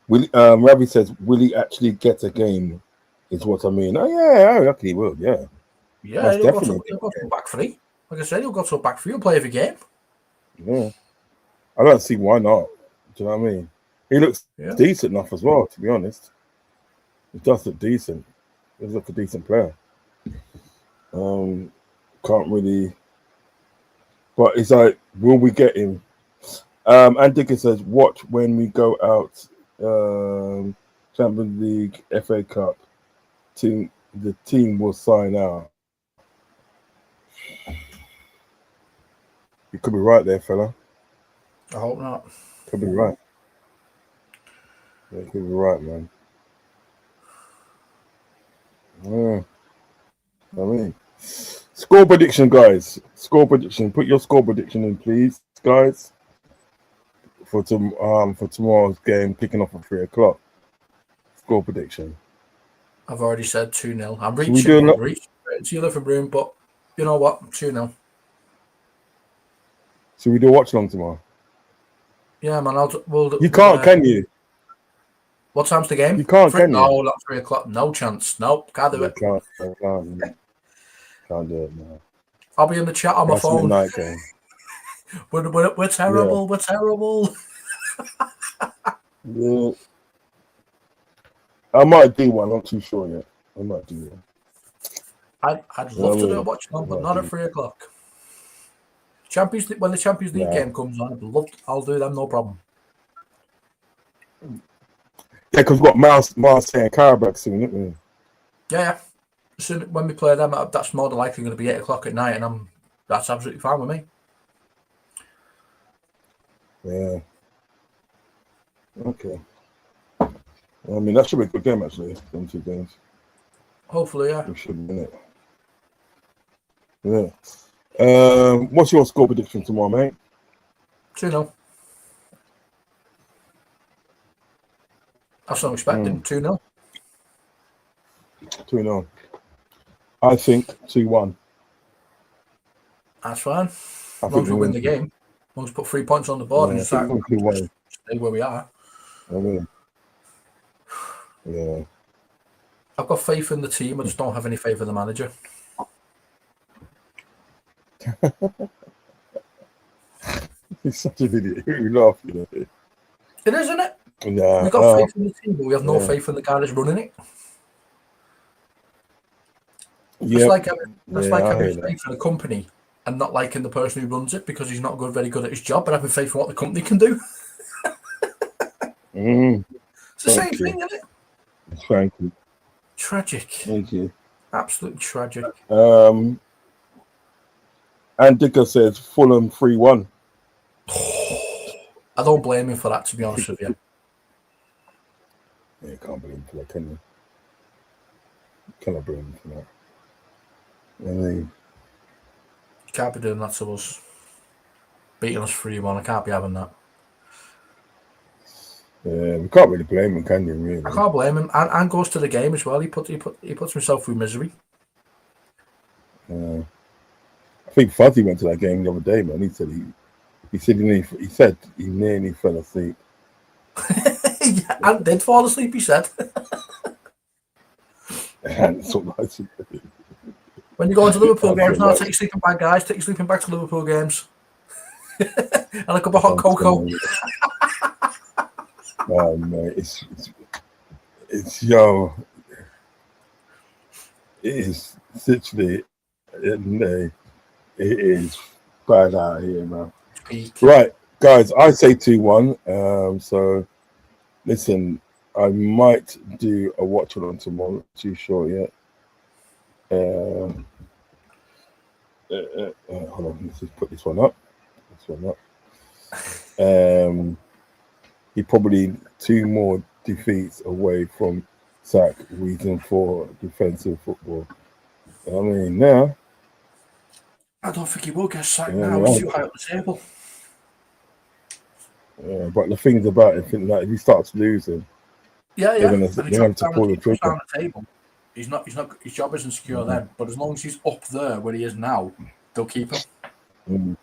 Ravi says, will he actually get a game? Is what I mean. Oh yeah, I reckon he will. Yeah, he'll go to a back three. Like I said, he'll go to a back three. He'll play every game. Yeah, I don't see why not. Do you know what I mean? He looks decent enough as well. To be honest, he does look decent. He looks like a decent player. Can't really, but it's like, will we get him? And Dickens says, watch when we go out. Champions League, FA Cup. The team will sign out. You could be right there, fella. I hope not. Could be right. Yeah, could be right, man. Yeah. I mean, score prediction, guys. Score prediction. Put your score prediction in, please, guys. For tomorrow's game, kicking off at 3:00. Score prediction. I've already said 2-0. I'm reaching to your living room, but you know what? 2-0. Should we do a watch along tomorrow? Yeah, man. You can't, can you? What time's the game? You can't, can you? No, not 3:00. No chance. Nope, can't do it. Can't do it, man. I'll be in the chat on my phone. Night game. We're terrible. Yeah. We're terrible. Yeah. I might do one. I'm not too sure yet. I might do one. I'd love to do a watch along, but not at 3:00. When the Champions League game comes on, I'll do them, no problem. Yeah, because we've got Marseille and Karabakh soon, isn't we? Yeah. Soon when we play them, that's more than likely going to be 8:00 at night, and that's absolutely fine with me. Yeah. Okay. I mean, that should be a good game, actually. Them 2 games. Hopefully, yeah. We should win it. Yeah. What's your score prediction tomorrow, mate? 2-0. That's what I'm expecting. 2-0. 2-0. I think 2-1. That's fine. As long as we win the game. As long as we put 3 points on the board and stay where we are. I mean, yeah. I've got faith in the team. I just don't have any faith in the manager. He's such an idiot. You laugh, you know. It is, isn't it? Yeah. We've got faith in the team, but we have no faith in the guy that's running it. It's like having faith in a company and not liking the person who runs it because he's not very good at his job, but having faith in what the company can do. It's the same thing, isn't it? Thank you. Tragic. Thank you. Absolutely tragic. And Dicker says Fulham 3-1. I don't blame him for that, to be honest with you. Yeah, you can't blame him for that, can you? Cannot blame him for that. I mean, You can't be doing that to us. Beating us 3-1. I can't be having that. Yeah, we can't really blame him, can you? Really? I can't blame him. And goes to the game as well. He puts himself through misery. I think Fuzzy went to that game the other day, man. He said he nearly fell asleep. Yeah, and did fall asleep, he said. And so nice. When you go into Liverpool games now, take your sleeping bag, guys. Take your sleeping bag to Liverpool games. And a cup of hot cocoa. Oh, mate, it's it is literally, it is bad out here, man. Right, guys, I say 2-1. So, listen, I might do a watch along tomorrow. Not too sure yet. Hold on, let's just put this one up. He probably 2 more defeats away from sack reason for defensive football. I mean, now I don't think he will get sacked now. He's too high up the table. Yeah, but the things about it, like if he starts losing, they're going to pull the trigger. Down the table. He's not. His job isn't secure then. But as long as he's up there where he is now, they'll keep him. You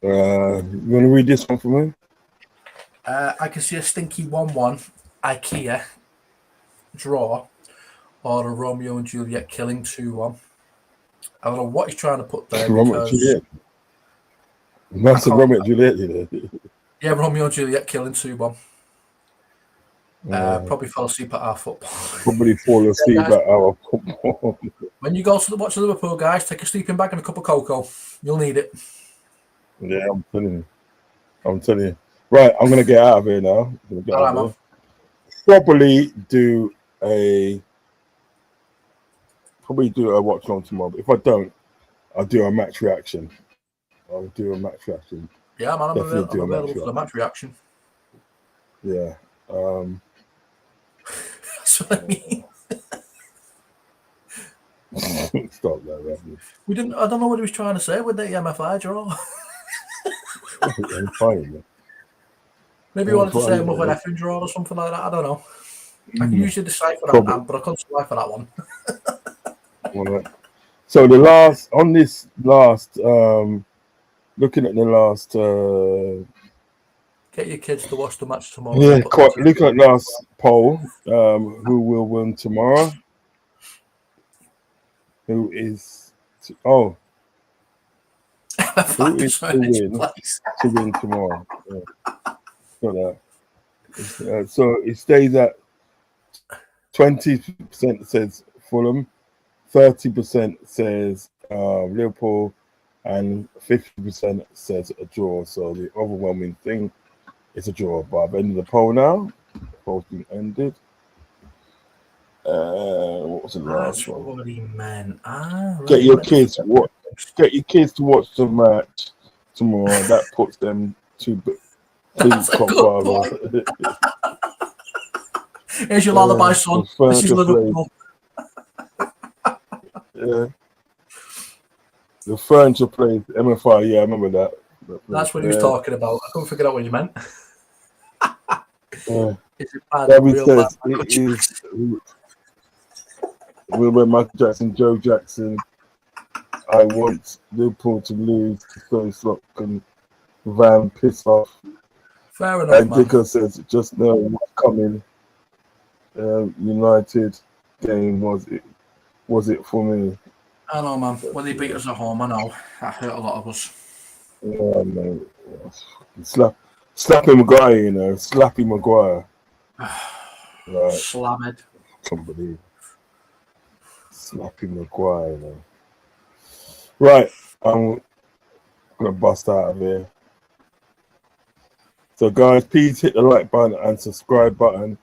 want to read this one for me? I can see a stinky 1-1 IKEA draw or a Romeo and Juliet killing 2-1. I don't know what he's trying to put there. Romeo and Juliet. That's a Romeo and Juliet, you know. Yeah, Romeo and Juliet killing 2-1. Probably fell asleep at our football. Probably fall asleep at our football. When you go to watch the Liverpool, guys, take a sleeping bag and a cup of cocoa. You'll need it. Yeah, I'm telling you. Right, I'm going to get out of here now. Probably do a watch along tomorrow. But if I don't, I'll do a match reaction. Yeah, man, I'm available for the match reaction. Yeah. That's what I mean. Stop that, man. I don't know what he was trying to say with the MFI draw. I'm fine, man. Maybe he wanted to say another effing draw or something like that. I don't know. I can usually decipher that, but I couldn't decipher that one. Right. So looking at the last. Get your kids to watch the match tomorrow. Yeah, look at last poll. Who will win tomorrow? Who is to win tomorrow? Yeah. Got that. So it stays at 20% says Fulham, 30% says Liverpool, and 50% says a draw. So the overwhelming thing is a draw. But I've ended the poll now. The poll's been ended. What was the last one? What he meant. Get your kids to watch the match tomorrow. That puts them to top five. Here's your lullaby, son. This is Liverpool. Yeah. The furniture place, MFI. Yeah, I remember that. That's what he was talking about. I couldn't figure out what you meant. Yeah. Is it bad? Gabby Real bad? says it is. Remember Michael Jackson, Joe Jackson. I want Liverpool to lose to Phil Slock and Van piss off. Fair enough, And man. Dicker says, just know what's coming. United game was it for me? I know, man. When they beat us at home, I know. That hurt a lot of us. Yeah, man. Slappy Maguire, Slappy Maguire. Right, Slammed. can't believe Slappy Maguire, Right, I'm gonna bust out of here. So, guys, please hit the like button and subscribe button,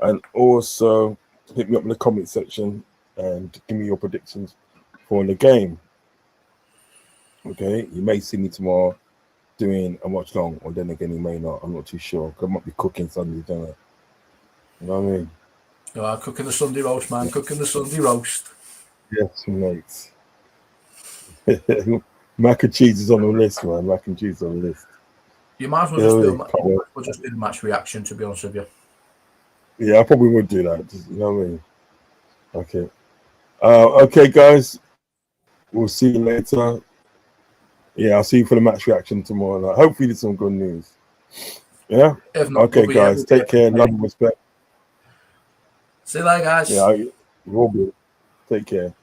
and also hit me up in the comment section and give me your predictions for the game. Okay, you may see me tomorrow doing a watch long, or then again, you may not. I'm not too sure. I might be cooking Sunday, don't I? You know what I mean? You are cooking the Sunday roast, man. Cooking the Sunday roast. Yes, mate. Mac and cheese is on the list, man. Mac and cheese on the list. You might as well just do match reaction, to be honest with you. Yeah, I probably would do that. You know what I mean? Okay. Okay, guys. We'll see you later. Yeah, I'll see you for the match reaction tomorrow night. Hopefully, there's some good news. Yeah? If not, Okay, guys. Take care. Love and respect. See you later, guys. Yeah, we'll be. Take care.